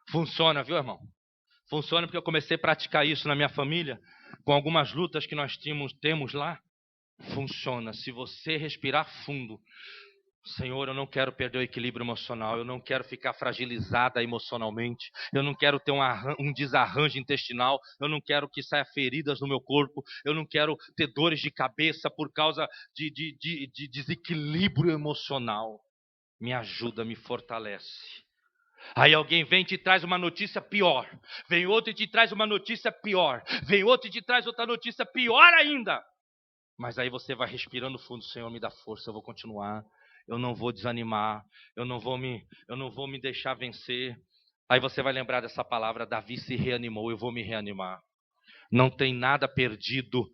Funciona, viu, irmão? Funciona porque eu comecei a praticar isso na minha família, com algumas lutas que nós temos lá. Funciona. Se você respirar fundo, Senhor, eu não quero perder o equilíbrio emocional, eu não quero ficar fragilizada emocionalmente, eu não quero ter um desarranjo intestinal, eu não quero que saia feridas no meu corpo, eu não quero ter dores de cabeça por causa de desequilíbrio emocional. Me ajuda, me fortalece. Aí alguém vem e te traz uma notícia pior, vem outro e te traz uma notícia pior, vem outro e te traz outra notícia pior ainda. Mas aí você vai respirando fundo, Senhor, me dá força, eu vou continuar, eu não vou desanimar, eu não vou me deixar vencer. Aí você vai lembrar dessa palavra, Davi se reanimou, eu vou me reanimar. Não tem nada perdido,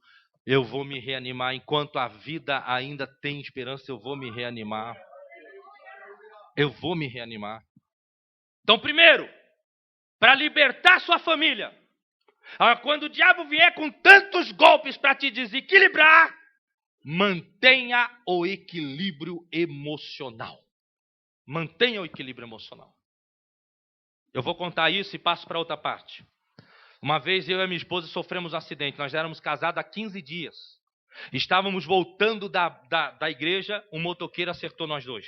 eu vou me reanimar. Enquanto a vida ainda tem esperança, eu vou me reanimar. Eu vou me reanimar. Então, primeiro, para libertar sua família, quando o diabo vier com tantos golpes para te desequilibrar, mantenha o equilíbrio emocional. Mantenha o equilíbrio emocional. Eu vou contar isso e passo para outra parte. Uma vez eu e a minha esposa sofremos um acidente. Nós éramos casados há 15 dias. Estávamos voltando da igreja, um motoqueiro acertou nós dois.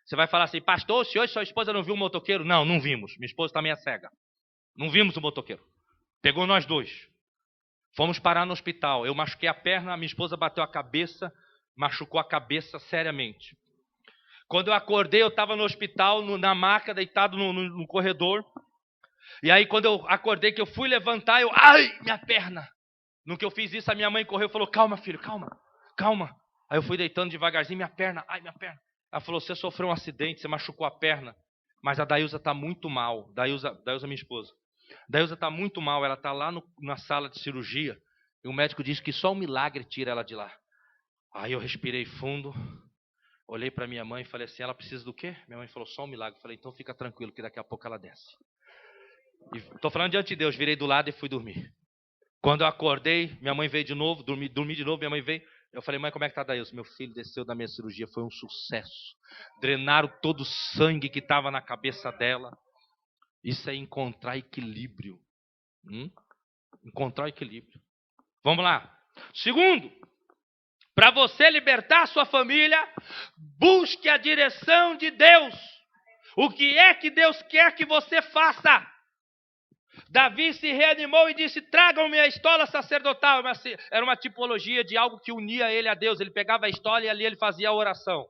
Você vai falar assim, pastor, se hoje sua esposa não viu o motoqueiro? Não, não vimos. Minha esposa também é cega. Não vimos o motoqueiro. Pegou nós dois. Fomos parar no hospital. Eu machuquei a perna, a minha esposa bateu a cabeça, machucou a cabeça seriamente. Quando eu acordei, eu estava no hospital, na maca, deitado no corredor. E aí, quando eu acordei, que eu fui levantar, ai, minha perna. No que eu fiz isso, a minha mãe correu e falou, calma, filho, calma, calma. Aí eu fui deitando devagarzinho, minha perna, ai, minha perna. Ela falou, você sofreu um acidente, você machucou a perna. Mas a Dailza está muito mal. Dailza, minha esposa. Dailza está muito mal, ela está lá na sala de cirurgia. E o médico disse que só um milagre tira ela de lá. Aí eu respirei fundo, olhei para minha mãe e falei assim, ela precisa do quê? Minha mãe falou, só um milagre. Eu falei, então fica tranquilo, que daqui a pouco ela desce. Estou falando diante de Deus, virei do lado e fui dormir. Quando eu acordei, minha mãe veio de novo, dormi de novo, minha mãe veio. Eu falei, mãe, como é que está Dailza? Meu filho desceu da minha cirurgia, foi um sucesso. Drenaram todo o sangue que estava na cabeça dela. Isso é encontrar equilíbrio. Encontrar equilíbrio. Vamos lá. Segundo, para você libertar a sua família, busque a direção de Deus. O que é que Deus quer que você faça? Davi se reanimou e disse, tragam-me a estola sacerdotal. Era uma tipologia de algo que unia ele a Deus. Ele pegava a estola e ali ele fazia a oração.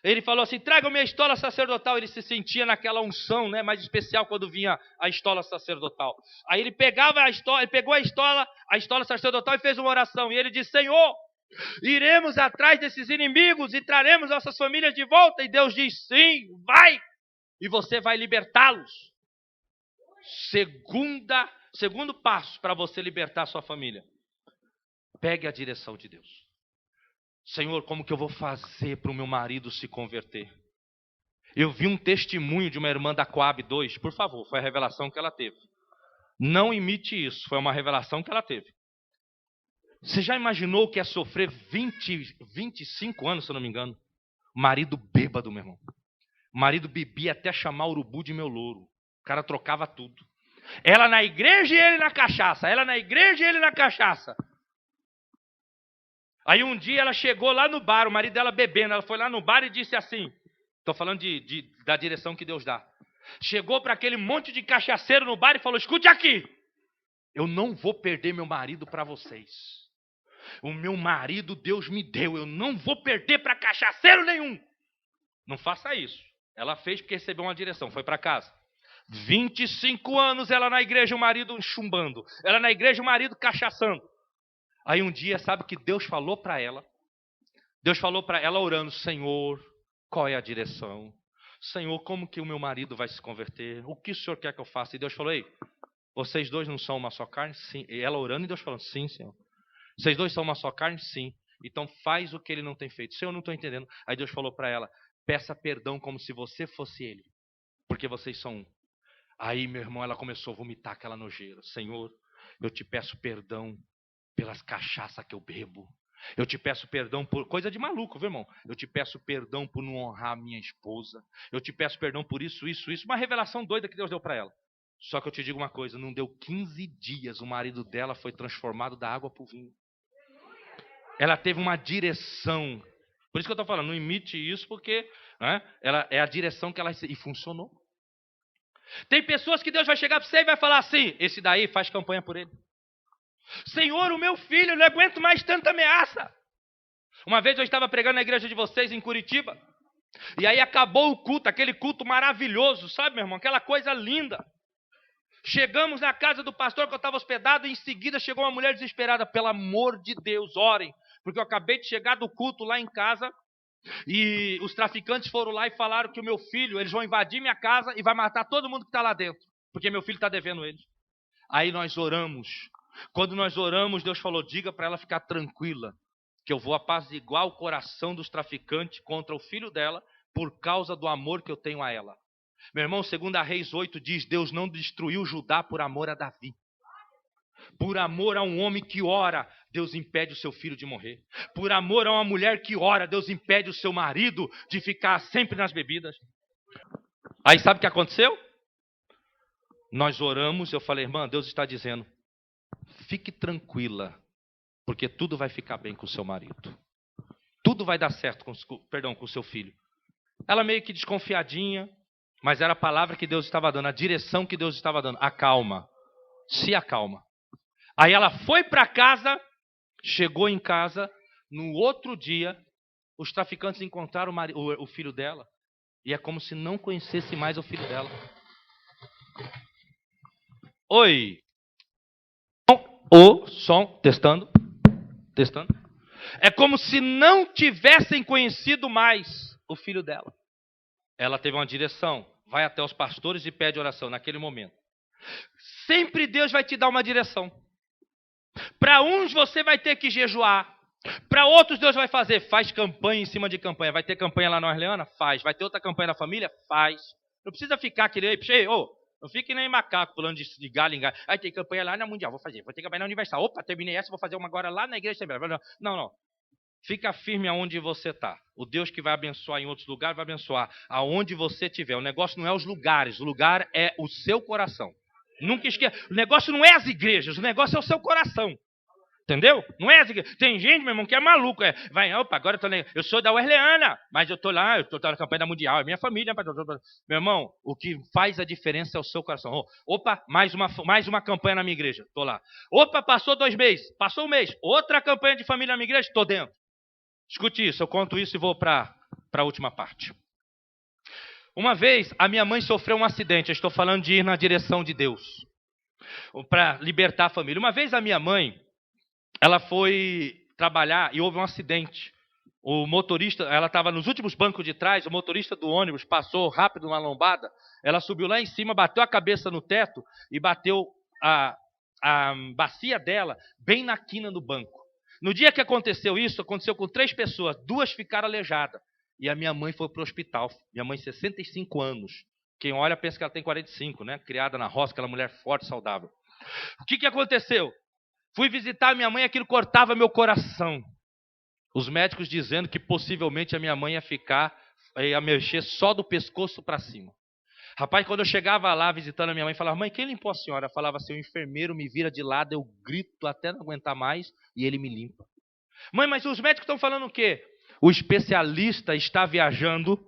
Ele falou assim, tragam-me a estola sacerdotal. Ele se sentia naquela unção, né, mais especial quando vinha a estola sacerdotal. Aí ele pegava a estola, ele pegou a estola sacerdotal e fez uma oração. E ele disse, Senhor, iremos atrás desses inimigos e traremos nossas famílias de volta. E Deus diz, sim, vai. E você vai libertá-los. Segundo passo para você libertar a sua família. Pegue a direção de Deus. Senhor, como que eu vou fazer para o meu marido se converter? Eu vi um testemunho de uma irmã da Coab 2, por favor, foi a revelação que ela teve. Não imite isso, foi uma revelação que ela teve. Você já imaginou o que é sofrer 25 anos, se eu não me engano? Marido bêbado, meu irmão. O marido bebia até chamar urubu de meu louro. O cara trocava tudo. Ela na igreja e ele na cachaça. Ela na igreja e ele na cachaça. Aí um dia ela chegou lá no bar, o marido dela bebendo. Ela foi lá no bar e disse assim. Estou falando da direção que Deus dá. Chegou para aquele monte de cachaceiro no bar e falou, escute aqui. Eu não vou perder meu marido para vocês. O meu marido Deus me deu. Eu não vou perder para cachaceiro nenhum. Não faça isso. Ela fez porque recebeu uma direção. Foi para casa. 25 anos ela na igreja, o marido chumbando. Ela na igreja, o marido cachaçando. Aí um dia, sabe que Deus falou para ela? Deus falou para ela orando, Senhor, qual é a direção? Senhor, como que o meu marido vai se converter? O que o Senhor quer que eu faça? E Deus falou, ei, vocês dois não são uma só carne? Sim. E ela orando e Deus falando, sim, Senhor. Vocês dois são uma só carne? Sim. Então faz o que ele não tem feito. Senhor, eu não estou entendendo. Aí Deus falou para ela, peça perdão como se você fosse ele, porque vocês são um. Aí, meu irmão, ela começou a vomitar aquela nojeira. Senhor, eu te peço perdão pelas cachaças que eu bebo. Eu te peço perdão por coisa de maluco, viu, irmão? Eu te peço perdão por não honrar minha esposa. Eu te peço perdão por isso. Uma revelação doida que Deus deu para ela. Só que eu te digo uma coisa, não deu 15 dias, o marido dela foi transformado da água para o vinho. Ela teve uma direção. Por isso que eu estou falando, não imite isso, porque ela é a direção que ela... E funcionou. Tem pessoas que Deus vai chegar para você e vai falar assim, esse daí faz campanha por ele. Senhor, o meu filho, eu não aguento mais tanta ameaça. Uma vez eu estava pregando na igreja de vocês em Curitiba, e aí acabou o culto, aquele culto maravilhoso, sabe, meu irmão? Aquela coisa linda. Chegamos na casa do pastor que eu estava hospedado, e em seguida chegou uma mulher desesperada. Pelo amor de Deus, orem, porque eu acabei de chegar do culto lá em casa, e os traficantes foram lá e falaram que o meu filho, eles vão invadir minha casa e vai matar todo mundo que está lá dentro, porque meu filho está devendo eles. Aí nós oramos. Quando nós oramos, Deus falou, diga para ela ficar tranquila, que eu vou apaziguar o coração dos traficantes contra o filho dela, por causa do amor que eu tenho a ela. Meu irmão, 2 Reis 8 diz, Deus não destruiu Judá por amor a Davi. Por amor a um homem que ora, Deus impede o seu filho de morrer. Por amor a uma mulher que ora, Deus impede o seu marido de ficar sempre nas bebidas. Aí sabe o que aconteceu? Nós oramos, eu falei, irmã, Deus está dizendo, fique tranquila, porque tudo vai ficar bem com o seu marido. Tudo vai dar certo com o seu filho. Ela meio que desconfiadinha, mas era a palavra que Deus estava dando, a direção que Deus estava dando. Acalma, se acalma. Aí ela foi para casa, chegou em casa, no outro dia, os traficantes encontraram o filho dela, e é como se não conhecesse mais o filho dela. Oi. O som, testando. É como se não tivessem conhecido mais o filho dela. Ela teve uma direção, vai até os pastores e pede oração naquele momento. Sempre Deus vai te dar uma direção. Para uns você vai ter que jejuar. Para outros Deus vai faz campanha em cima de campanha. Vai ter campanha lá na Orleana? Faz. Vai ter outra campanha na família? Faz. Não precisa ficar aquele, não fique nem macaco pulando de galho em galho. Aí tem campanha lá na Mundial, vou ter campanha na Universal. Opa, terminei essa, vou fazer uma agora lá na igreja também. Não. Fica firme aonde você está. O Deus que vai abençoar em outros lugares vai abençoar aonde você estiver. O negócio não é os lugares, o lugar é o seu coração. Nunca esqueça. O negócio não é as igrejas, o negócio é o seu coração. Entendeu? Não é as igrejas. Tem gente, meu irmão, que é maluco. Agora eu sou da Orleana, mas eu estou na campanha da Mundial, é minha família. Meu irmão, o que faz a diferença é o seu coração. Mais uma campanha na minha igreja, estou lá. Passou 2 meses, passou 1 mês, outra campanha de família na minha igreja, estou dentro. Escute isso, eu conto isso e vou para a última parte. Uma vez, a minha mãe sofreu um acidente, eu estou falando de ir na direção de Deus, para libertar a família. Uma vez a minha mãe, ela foi trabalhar e houve um acidente. O motorista, ela estava nos últimos bancos de trás, o motorista do ônibus passou rápido na lombada, ela subiu lá em cima, bateu a cabeça no teto e bateu a bacia dela bem na quina do banco. No dia que aconteceu isso, aconteceu com 3 pessoas, 2 ficaram aleijadas. E a minha mãe foi para o hospital. Minha mãe, 65 anos. Quem olha pensa que ela tem 45, né? Criada na roça, aquela mulher forte, saudável. O que aconteceu? Fui visitar a minha mãe, aquilo cortava meu coração. Os médicos dizendo que possivelmente a minha mãe ia mexer só do pescoço para cima. Rapaz, quando eu chegava lá visitando a minha mãe, falava, mãe, quem limpou a senhora? Eu falava assim, o enfermeiro me vira de lado, eu grito até não aguentar mais e ele me limpa. Mãe, mas os médicos estão falando o quê? O especialista está viajando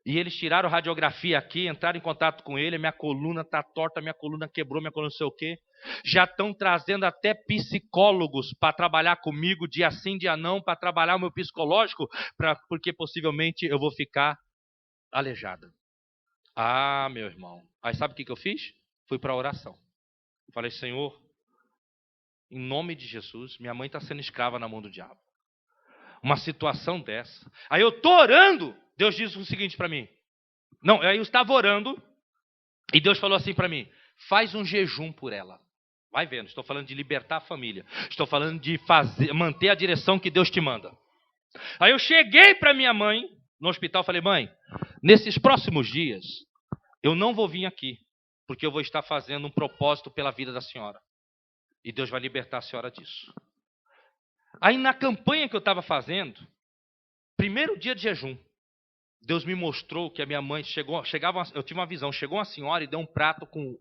e eles tiraram radiografia aqui, entraram em contato com ele, minha coluna está torta, minha coluna quebrou, minha coluna não sei o quê. Já estão trazendo até psicólogos para trabalhar comigo, dia sim, dia não, para trabalhar o meu psicológico, porque possivelmente eu vou ficar aleijada. Ah, meu irmão. Aí sabe o que eu fiz? Fui para a oração. Falei, Senhor, em nome de Jesus, minha mãe está sendo escrava na mão do diabo. Uma situação dessa. Aí eu estou orando, Deus diz o seguinte para mim, Não, aí eu estava orando e Deus falou assim para mim, faz um jejum por ela. Vai vendo, estou falando de libertar a família. Estou falando de manter a direção que Deus te manda. Aí eu cheguei para minha mãe no hospital e falei, mãe, nesses próximos dias eu não vou vir aqui, porque eu vou estar fazendo um propósito pela vida da senhora. E Deus vai libertar a senhora disso. Aí na campanha que eu estava fazendo, primeiro dia de jejum, Deus me mostrou que a minha mãe eu tive uma visão, chegou uma senhora e deu um prato com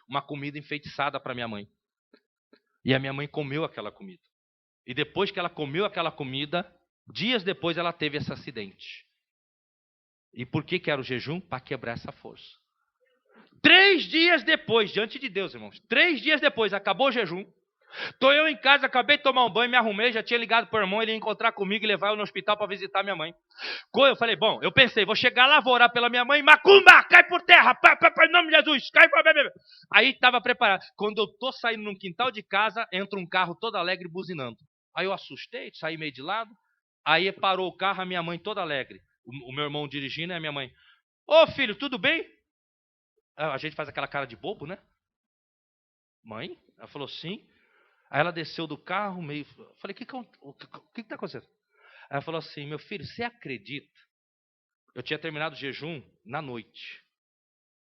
uma comida enfeitiçada para minha mãe. E a minha mãe comeu aquela comida. E depois que ela comeu aquela comida, dias depois ela teve esse acidente. E por que era o jejum? Para quebrar essa força. 3 dias depois, diante de Deus, irmãos, 3 dias depois, acabou o jejum. Estou eu em casa, acabei de tomar um banho, me arrumei, já tinha ligado para o irmão, ele ia encontrar comigo e levar eu no hospital para visitar minha mãe. Eu falei, bom, eu pensei, vou chegar lá, vou orar pela minha mãe, macumba, cai por terra, em nome de Jesus, cai por... Aí estava preparado. Quando eu estou saindo num quintal de casa, entra um carro todo alegre buzinando. Aí eu assustei, saí meio de lado, aí parou o carro, a minha mãe toda alegre. O meu irmão dirigindo e a minha mãe, ô filho, tudo bem? A gente faz aquela cara de bobo, né? Mãe? Ela falou, sim. Aí ela desceu do carro, meio... Falei, o que está acontecendo? Aí ela falou assim, meu filho, você acredita? Eu tinha terminado o jejum na noite.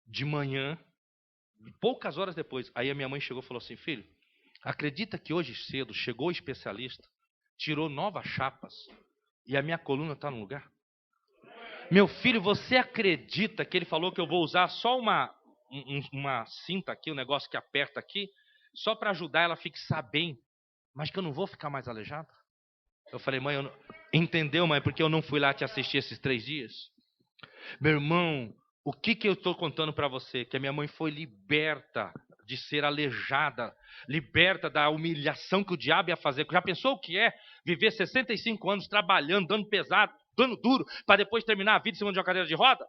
De manhã, poucas horas depois. Aí a minha mãe chegou e falou assim, filho, acredita que hoje cedo chegou o especialista, tirou novas chapas e a minha coluna está no lugar? Meu filho, você acredita que ele falou que eu vou usar só uma cinta aqui, um negócio que aperta aqui, só para ajudar ela a fixar bem, mas que eu não vou ficar mais aleijado? Eu falei, mãe, entendeu, mãe, porque eu não fui lá te assistir esses 3 dias? Meu irmão, o que eu estou contando para você? Que a minha mãe foi liberta de ser aleijada, liberta da humilhação que o diabo ia fazer. Já pensou o que é viver 65 anos trabalhando, dando pesado, dando duro, para depois terminar a vida em cima de uma cadeira de roda?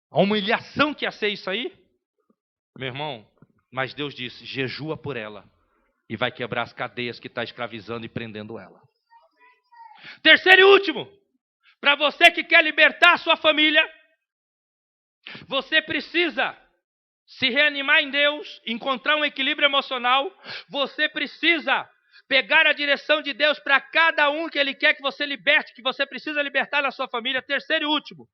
A humilhação que ia ser isso aí? Meu irmão, mas Deus disse, jejua por ela e vai quebrar as cadeias que está escravizando e prendendo ela. Terceiro e último, para você que quer libertar a sua família, você precisa se reanimar em Deus, encontrar um equilíbrio emocional, você precisa pegar a direção de Deus para cada um que Ele quer que você liberte, que você precisa libertar na sua família. Terceiro e último,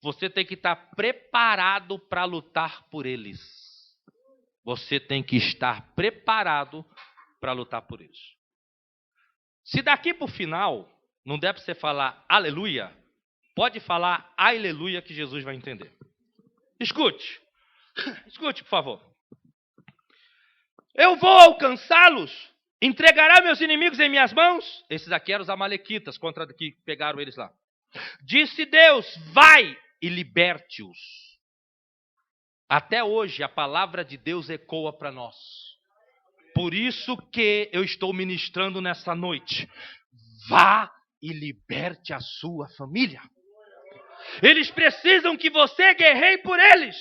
você tem que estar preparado para lutar por eles. Você tem que estar preparado para lutar por eles. Se daqui para o final não der para você falar aleluia, pode falar aleluia que Jesus vai entender. Escute, por favor. Eu vou alcançá-los, entregará meus inimigos em minhas mãos. Esses aqui eram os amalequitas contra que pegaram eles lá. Disse Deus, vai e liberte-os. Até hoje a palavra de Deus ecoa para nós. Por isso que eu estou ministrando nessa noite. Vá e liberte a sua família. Eles precisam que você guerreie por eles.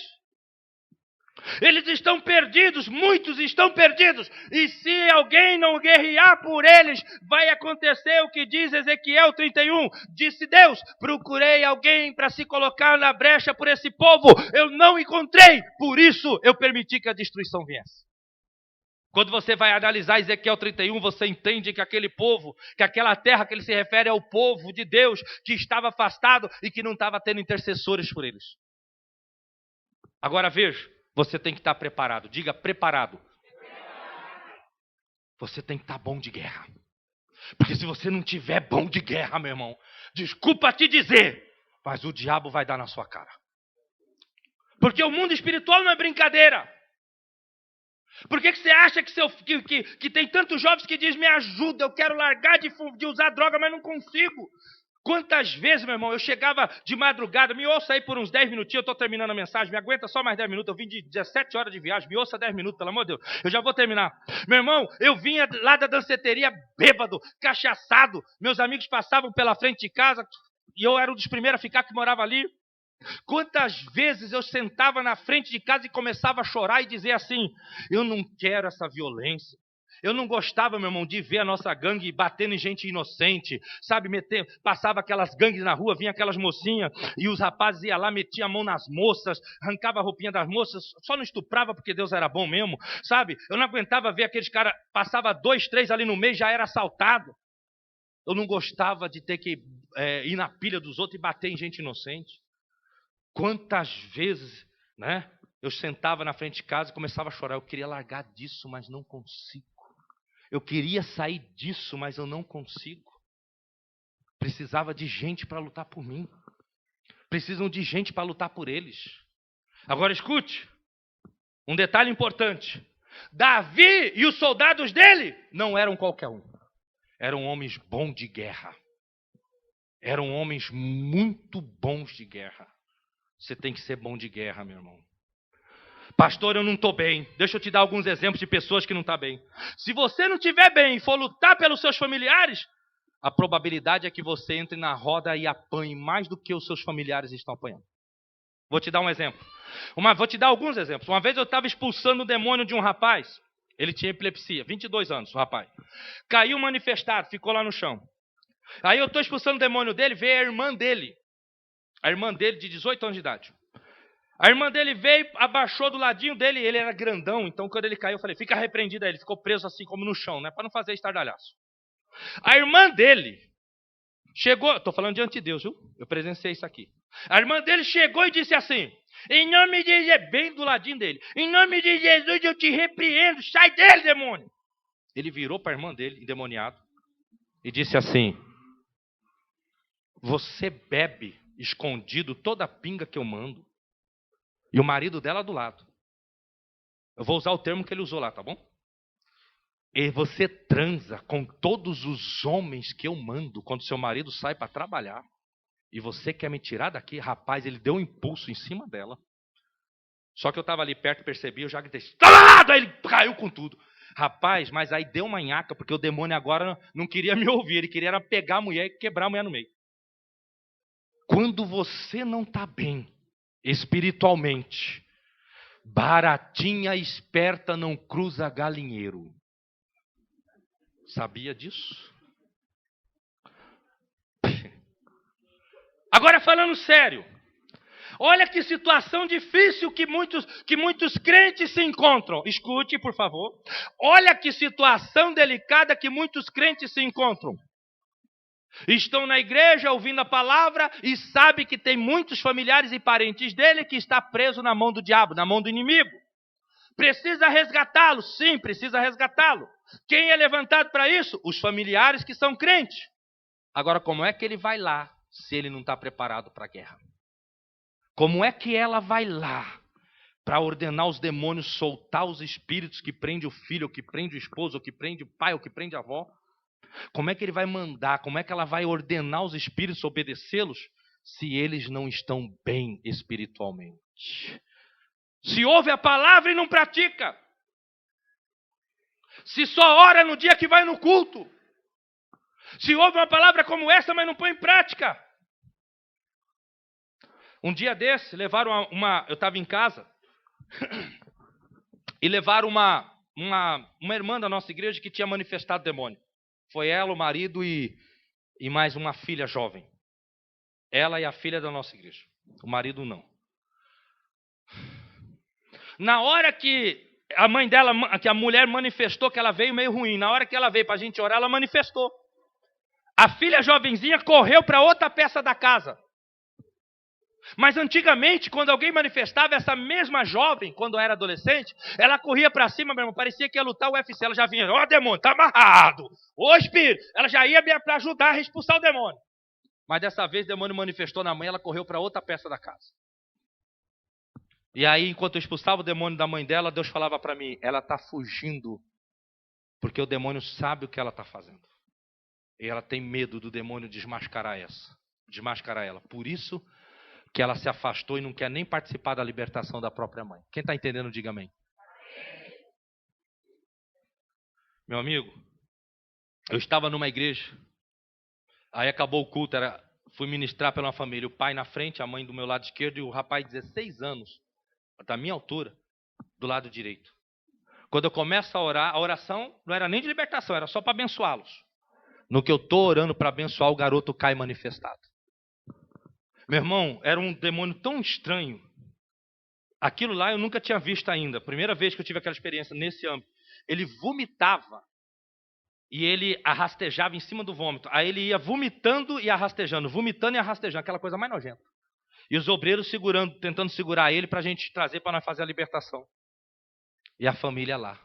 Eles estão perdidos, muitos estão perdidos. E se alguém não guerrear por eles, vai acontecer o que diz Ezequiel 31. Disse Deus, procurei alguém para se colocar na brecha por esse povo. Eu não encontrei, por isso eu permiti que a destruição viesse. Quando você vai analisar Ezequiel 31, você entende que aquele povo, que aquela terra que ele se refere é o povo de Deus que estava afastado e que não estava tendo intercessores por eles. Agora veja. Você tem que estar preparado. Diga, preparado. Você tem que estar bom de guerra. Porque se você não tiver bom de guerra, meu irmão, desculpa te dizer, mas o diabo vai dar na sua cara. Porque o mundo espiritual não é brincadeira. Por que você acha que tem tantos jovens que dizem, me ajuda, eu quero largar de usar droga, mas não consigo? Quantas vezes, meu irmão, eu chegava de madrugada, me ouça aí por uns 10 minutinhos, eu estou terminando a mensagem, me aguenta só mais 10 minutos, eu vim de 17 horas de viagem, me ouça 10 minutos, pelo amor de Deus, eu já vou terminar. Meu irmão, eu vinha lá da danceteria bêbado, cachaçado, meus amigos passavam pela frente de casa, e eu era um dos primeiros a ficar que morava ali. Quantas vezes eu sentava na frente de casa e começava a chorar e dizer assim, eu não quero essa violência, Eu não gostava, meu irmão, de ver a nossa gangue batendo em gente inocente, sabe, passava aquelas gangues na rua, vinha aquelas mocinhas, e os rapazes iam lá, metiam a mão nas moças, arrancava a roupinha das moças, só não estuprava porque Deus era bom mesmo, sabe? Eu não aguentava ver aqueles caras, passava 2, 3 ali no meio, já era assaltado. Eu não gostava de ter que ir na pilha dos outros e bater em gente inocente. Quantas vezes, né? Eu sentava na frente de casa e começava a chorar. Eu queria largar disso, mas não consigo. Eu queria sair disso, mas eu não consigo. Precisava de gente para lutar por mim. Precisam de gente para lutar por eles. Agora escute, um detalhe importante. Davi e os soldados dele não eram qualquer um. Eram homens bons de guerra. Eram homens muito bons de guerra. Você tem que ser bom de guerra, meu irmão. Pastor, eu não estou bem. Deixa eu te dar alguns exemplos de pessoas que não estão bem. Se você não estiver bem e for lutar pelos seus familiares, a probabilidade é que você entre na roda e apanhe mais do que os seus familiares estão apanhando. Vou te dar um exemplo. Vou te dar alguns exemplos. Uma vez eu estava expulsando o demônio de um rapaz. Ele tinha epilepsia, 22 anos, o rapaz. Caiu manifestado, ficou lá no chão. Aí eu estou expulsando o demônio dele, veio a irmã dele. A irmã dele de 18 anos de idade. A irmã dele veio, abaixou do ladinho dele, ele era grandão, então quando ele caiu, eu falei, fica repreendido aí. Ele ficou preso assim como no chão, né? Para não fazer estardalhaço. A irmã dele chegou, estou falando diante de Deus, viu? Eu presenciei isso aqui. A irmã dele chegou e disse assim, em nome de Jesus, bem do ladinho dele, em nome de Jesus eu te repreendo, sai dele, demônio. Ele virou para a irmã dele, endemoniado, e disse assim, você bebe escondido toda a pinga que eu mando. E o marido dela do lado. Eu vou usar o termo que ele usou lá, tá bom? E você transa com todos os homens que eu mando quando seu marido sai para trabalhar. E você quer me tirar daqui? Rapaz, ele deu um impulso em cima dela. Só que eu estava ali perto e percebi, eu já gritei, tá lá! Aí ele caiu com tudo. Rapaz, mas aí deu uma nhaca, porque o demônio agora não queria me ouvir. Ele queria pegar a mulher e quebrar a mulher no meio. Quando você não está bem espiritualmente, baratinha esperta não cruza galinheiro. Sabia disso? Agora falando sério, olha que situação difícil que muitos crentes se encontram. Escute, por favor. Olha que situação delicada que muitos crentes se encontram. Estão na igreja ouvindo a palavra e sabe que tem muitos familiares e parentes dele que está preso na mão do diabo, na mão do inimigo. Precisa resgatá-lo? Sim, precisa resgatá-lo. Quem é levantado para isso? Os familiares que são crentes. Agora, como é que ele vai lá se ele não está preparado para a guerra? Como é que ela vai lá para ordenar os demônios soltar os espíritos que prende o filho, ou que prende o esposo, ou que prende o pai, ou que prende a avó? Como é que ele vai mandar, como é que ela vai ordenar os espíritos, obedecê-los, se eles não estão bem espiritualmente? Se ouve a palavra e não pratica. Se só ora no dia que vai no culto. Se ouve uma palavra como essa, mas não põe em prática. Um dia desse, levaram eu estava em casa, e levaram uma irmã da nossa igreja que tinha manifestado demônio. Foi ela, o marido e mais uma filha jovem. Ela e a filha da nossa igreja. O marido não. Na hora que a mãe dela, que a mulher manifestou que ela veio meio ruim, na hora que ela veio para a gente orar, ela manifestou. A filha jovenzinha correu para outra peça da casa. Mas antigamente, quando alguém manifestava, essa mesma jovem, quando era adolescente, ela corria para cima, meu irmão, parecia que ia lutar o UFC. Ela já vinha, ó demônio, tá amarrado. Ô espírito, ela já ia para ajudar a expulsar o demônio. Mas dessa vez o demônio manifestou na mãe, ela correu para outra peça da casa. E aí, enquanto eu expulsava o demônio da mãe dela, Deus falava para mim, ela está fugindo, porque o demônio sabe o que ela está fazendo. E ela tem medo do demônio desmascarar ela. Por isso que ela se afastou e não quer nem participar da libertação da própria mãe. Quem está entendendo, diga amém. Meu amigo, eu estava numa igreja, aí acabou o culto, fui ministrar pela uma família, o pai na frente, a mãe do meu lado esquerdo e o rapaz de 16 anos, da minha altura, do lado direito. Quando eu começo a orar, a oração não era nem de libertação, era só para abençoá-los. No que eu estou orando para abençoar, o garoto cai manifestado. Meu irmão, era um demônio tão estranho. Aquilo lá eu nunca tinha visto ainda. Primeira vez que eu tive aquela experiência nesse âmbito. Ele vomitava e ele arrastejava em cima do vômito. Aí ele ia vomitando e arrastejando, aquela coisa mais nojenta. E os obreiros segurando, tentando segurar ele para a gente trazer para nós fazer a libertação. E a família lá.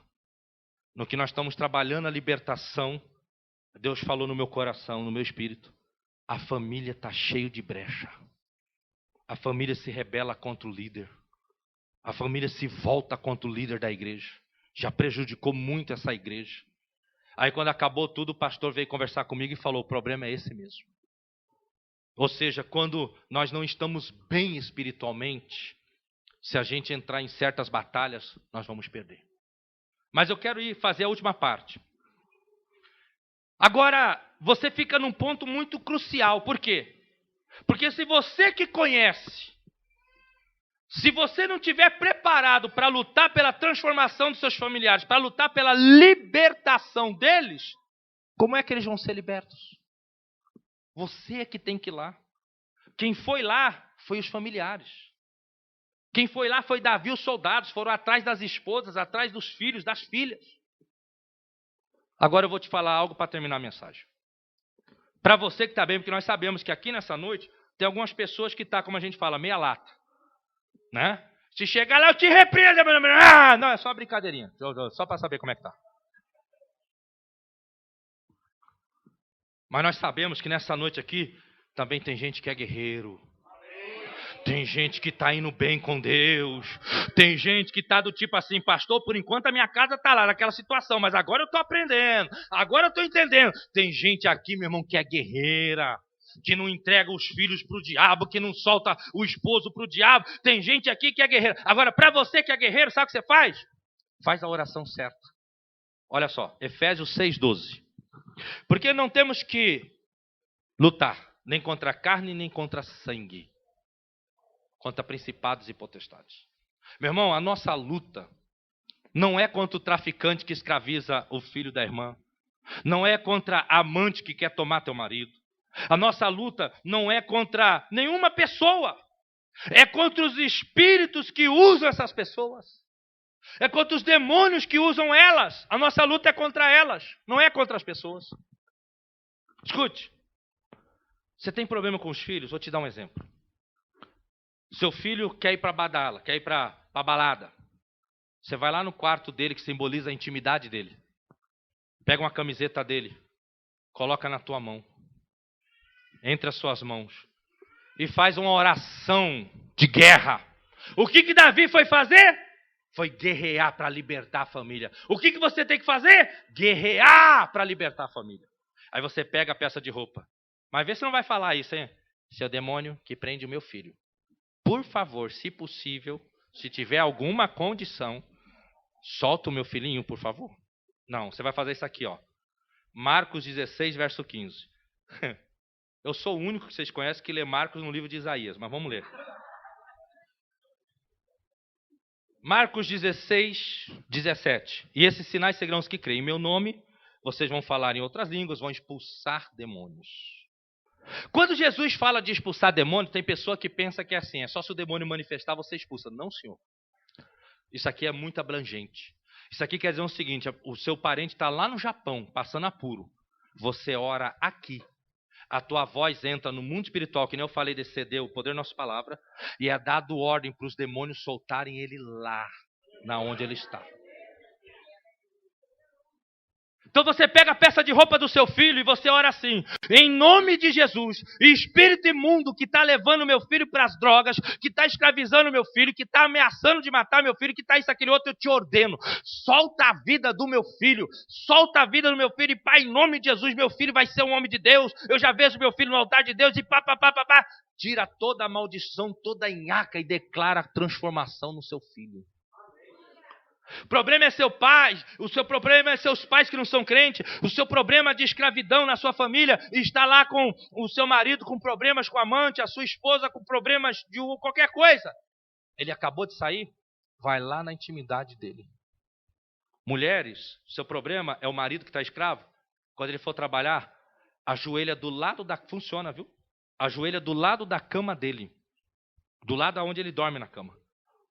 No que nós estamos trabalhando a libertação, Deus falou no meu coração, no meu espírito, a família está cheia de brecha. A família se rebela contra o líder. A família se volta contra o líder da igreja. Já prejudicou muito essa igreja. Aí quando acabou tudo, o pastor veio conversar comigo e falou, o problema é esse mesmo. Ou seja, quando nós não estamos bem espiritualmente, se a gente entrar em certas batalhas, nós vamos perder. Mas eu quero ir fazer a última parte. Agora, você fica num ponto muito crucial. Por quê? Porque se você que conhece, se você não estiver preparado para lutar pela transformação dos seus familiares, para lutar pela libertação deles, como é que eles vão ser libertos? Você é que tem que ir lá. Quem foi lá foi os familiares. Quem foi lá foi Davi, os soldados, foram atrás das esposas, atrás dos filhos, das filhas. Agora eu vou te falar algo para terminar a mensagem. Para você que está bem, porque nós sabemos que aqui nessa noite tem algumas pessoas que estão, como a gente fala, meia lata. Né? Se chegar lá, eu te repreendo. Não, é só uma brincadeirinha. Só para saber como é que está. Mas nós sabemos que nessa noite aqui também tem gente que é guerreiro. Tem gente que está indo bem com Deus. Tem gente que está do tipo assim, pastor, por enquanto a minha casa está lá naquela situação, mas agora eu estou aprendendo, agora eu estou entendendo. Tem gente aqui, meu irmão, que é guerreira, que não entrega os filhos para o diabo, que não solta o esposo para o diabo. Tem gente aqui que é guerreira. Agora, para você que é guerreiro, sabe o que você faz? Faz a oração certa. Olha só, Efésios 6,12. Porque não temos que lutar, nem contra a carne, nem contra sangue, contra principados e potestades. Meu irmão, a nossa luta não é contra o traficante que escraviza o filho da irmã. Não é contra a amante que quer tomar teu marido. A nossa luta não é contra nenhuma pessoa. É contra os espíritos que usam essas pessoas. É contra os demônios que usam elas. A nossa luta é contra elas, não é contra as pessoas. Escute. Você tem problema com os filhos? Vou te dar um exemplo. Seu filho quer ir para a badala, quer ir para a balada. Você vai lá no quarto dele, que simboliza a intimidade dele. Pega uma camiseta dele, coloca na tua mão, entre as suas mãos, e faz uma oração de guerra. O que Davi foi fazer? Foi guerrear para libertar a família. O que você tem que fazer? Guerrear para libertar a família. Aí você pega a peça de roupa. Mas vê se não vai falar isso, hein? Seu demônio que prende o meu filho. Por favor, se possível, se tiver alguma condição, solta o meu filhinho, por favor. Não, você vai fazer isso aqui, ó. Marcos 16, verso 15. Eu sou o único que vocês conhecem que lê Marcos no livro de Isaías, mas vamos ler. Marcos 16, 17. E esses sinais seguirão os que creem em meu nome. Vocês vão falar em outras línguas, vão expulsar demônios. Quando Jesus fala de expulsar demônio, tem pessoa que pensa que é assim, é só se o demônio manifestar, você expulsa. Não, senhor. Isso aqui é muito abrangente. Isso aqui quer dizer o seguinte, o seu parente está lá no Japão, passando apuro. Você ora aqui. A tua voz entra no mundo espiritual, que nem eu falei desse CD, o Poder Nossa Palavra, e é dado ordem para os demônios soltarem ele lá, na onde ele está. Então você pega a peça de roupa do seu filho e você ora assim, em nome de Jesus, espírito imundo que está levando meu filho para as drogas, que está escravizando meu filho, que está ameaçando de matar meu filho, que está isso, aquele outro, eu te ordeno, solta a vida do meu filho, solta a vida do meu filho, e pai, em nome de Jesus, meu filho vai ser um homem de Deus, eu já vejo meu filho no altar de Deus, e pá, tira toda a maldição, toda a nhaca e declara a transformação no seu filho. O problema é seu pai, o seu problema é seus pais que não são crentes, o seu problema de escravidão na sua família está lá com o seu marido com problemas com a amante, a sua esposa com problemas de qualquer coisa. Ele acabou de sair, vai lá na intimidade dele. Mulheres, seu problema é o marido que está escravo. Quando ele for trabalhar, ajoelha do lado da... Funciona, viu? Ajoelha do lado da cama dele. Do lado onde ele dorme na cama.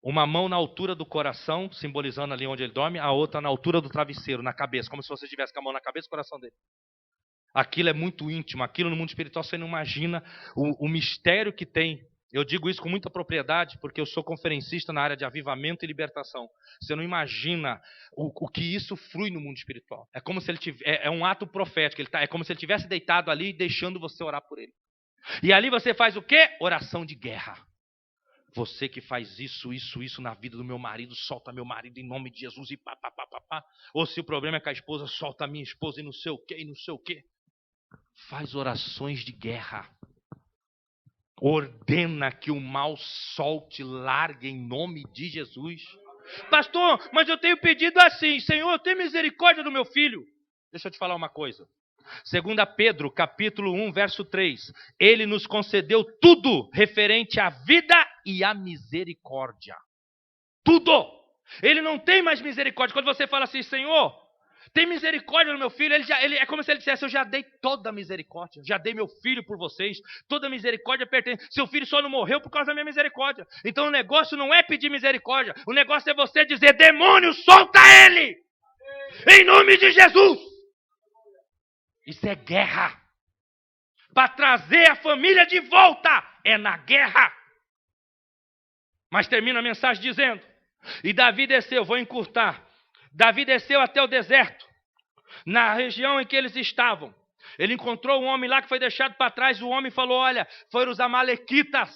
Uma mão na altura do coração, simbolizando ali onde ele dorme, a outra na altura do travesseiro, na cabeça, como se você tivesse com a mão na cabeça e o coração dele. Aquilo é muito íntimo, aquilo no mundo espiritual você não imagina o mistério que tem. Eu digo isso com muita propriedade, porque eu sou conferencista na área de avivamento e libertação. Você não imagina o que isso flui no mundo espiritual. É como se ele é um ato profético, é como se ele tivesse deitado ali e deixando você orar por ele. E ali você faz o quê? Oração de guerra. Você que faz isso na vida do meu marido, solta meu marido em nome de Jesus e pá. Ou se o problema é com a esposa, solta a minha esposa e não sei o quê, e não sei o quê. Faz orações de guerra. Ordena que o mal solte, largue em nome de Jesus. Pastor, mas eu tenho pedido assim, Senhor, tem misericórdia do meu filho. Deixa eu te falar uma coisa. 2 Pedro, capítulo 1, verso 3. Ele nos concedeu tudo referente à vida e à misericórdia. Tudo. Ele não tem mais misericórdia. Quando você fala assim, Senhor, tem misericórdia do meu filho, ele é como se ele dissesse, eu já dei toda a misericórdia, já dei meu filho por vocês, toda a misericórdia pertence, seu filho só não morreu por causa da minha misericórdia. Então o negócio não é pedir misericórdia, o negócio é você dizer, demônio, solta ele! Em nome de Jesus! Isso é guerra. Para trazer a família de volta, é na guerra. Mas termina a mensagem dizendo, e Davi desceu, vou encurtar, Davi desceu até o deserto, na região em que eles estavam. Ele encontrou um homem lá que foi deixado para trás. O homem falou, olha, foram os amalequitas.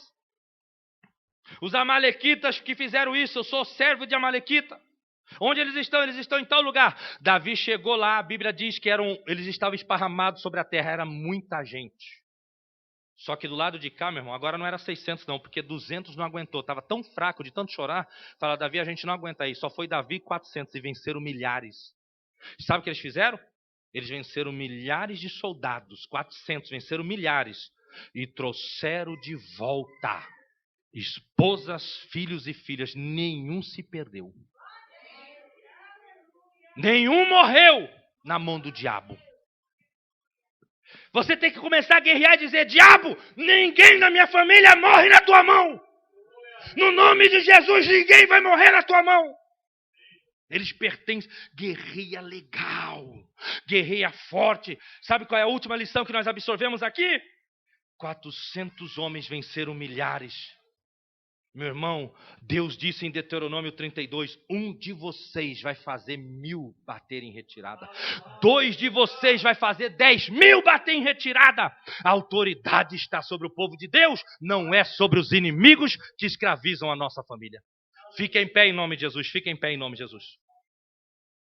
Os amalequitas que fizeram isso, eu sou servo de amalequita. Onde eles estão? Eles estão em tal lugar. Davi chegou lá, a Bíblia diz que eles estavam esparramados sobre a terra, era muita gente. Só que do lado de cá, meu irmão, agora não era 600 não, porque 200 não aguentou. Estava tão fraco de tanto chorar. Fala, Davi, a gente não aguenta aí. Só foi Davi 400 e venceram milhares. Sabe o que eles fizeram? Eles venceram milhares de soldados. 400, venceram milhares. E trouxeram de volta esposas, filhos e filhas. Nenhum se perdeu. Nenhum morreu na mão do diabo. Você tem que começar a guerrear e dizer, diabo, ninguém na minha família morre na tua mão. No nome de Jesus, ninguém vai morrer na tua mão. Eles pertencem, guerreia legal, guerreia forte. Sabe qual é a última lição que nós absorvemos aqui? 400 homens venceram milhares. Meu irmão, Deus disse em Deuteronômio 32, um de vocês vai fazer 1000 bater em retirada. 2 de vocês vai fazer 10.000 bater em retirada. A autoridade está sobre o povo de Deus, não é sobre os inimigos que escravizam a nossa família. Fique em pé em nome de Jesus, fique em pé em nome de Jesus.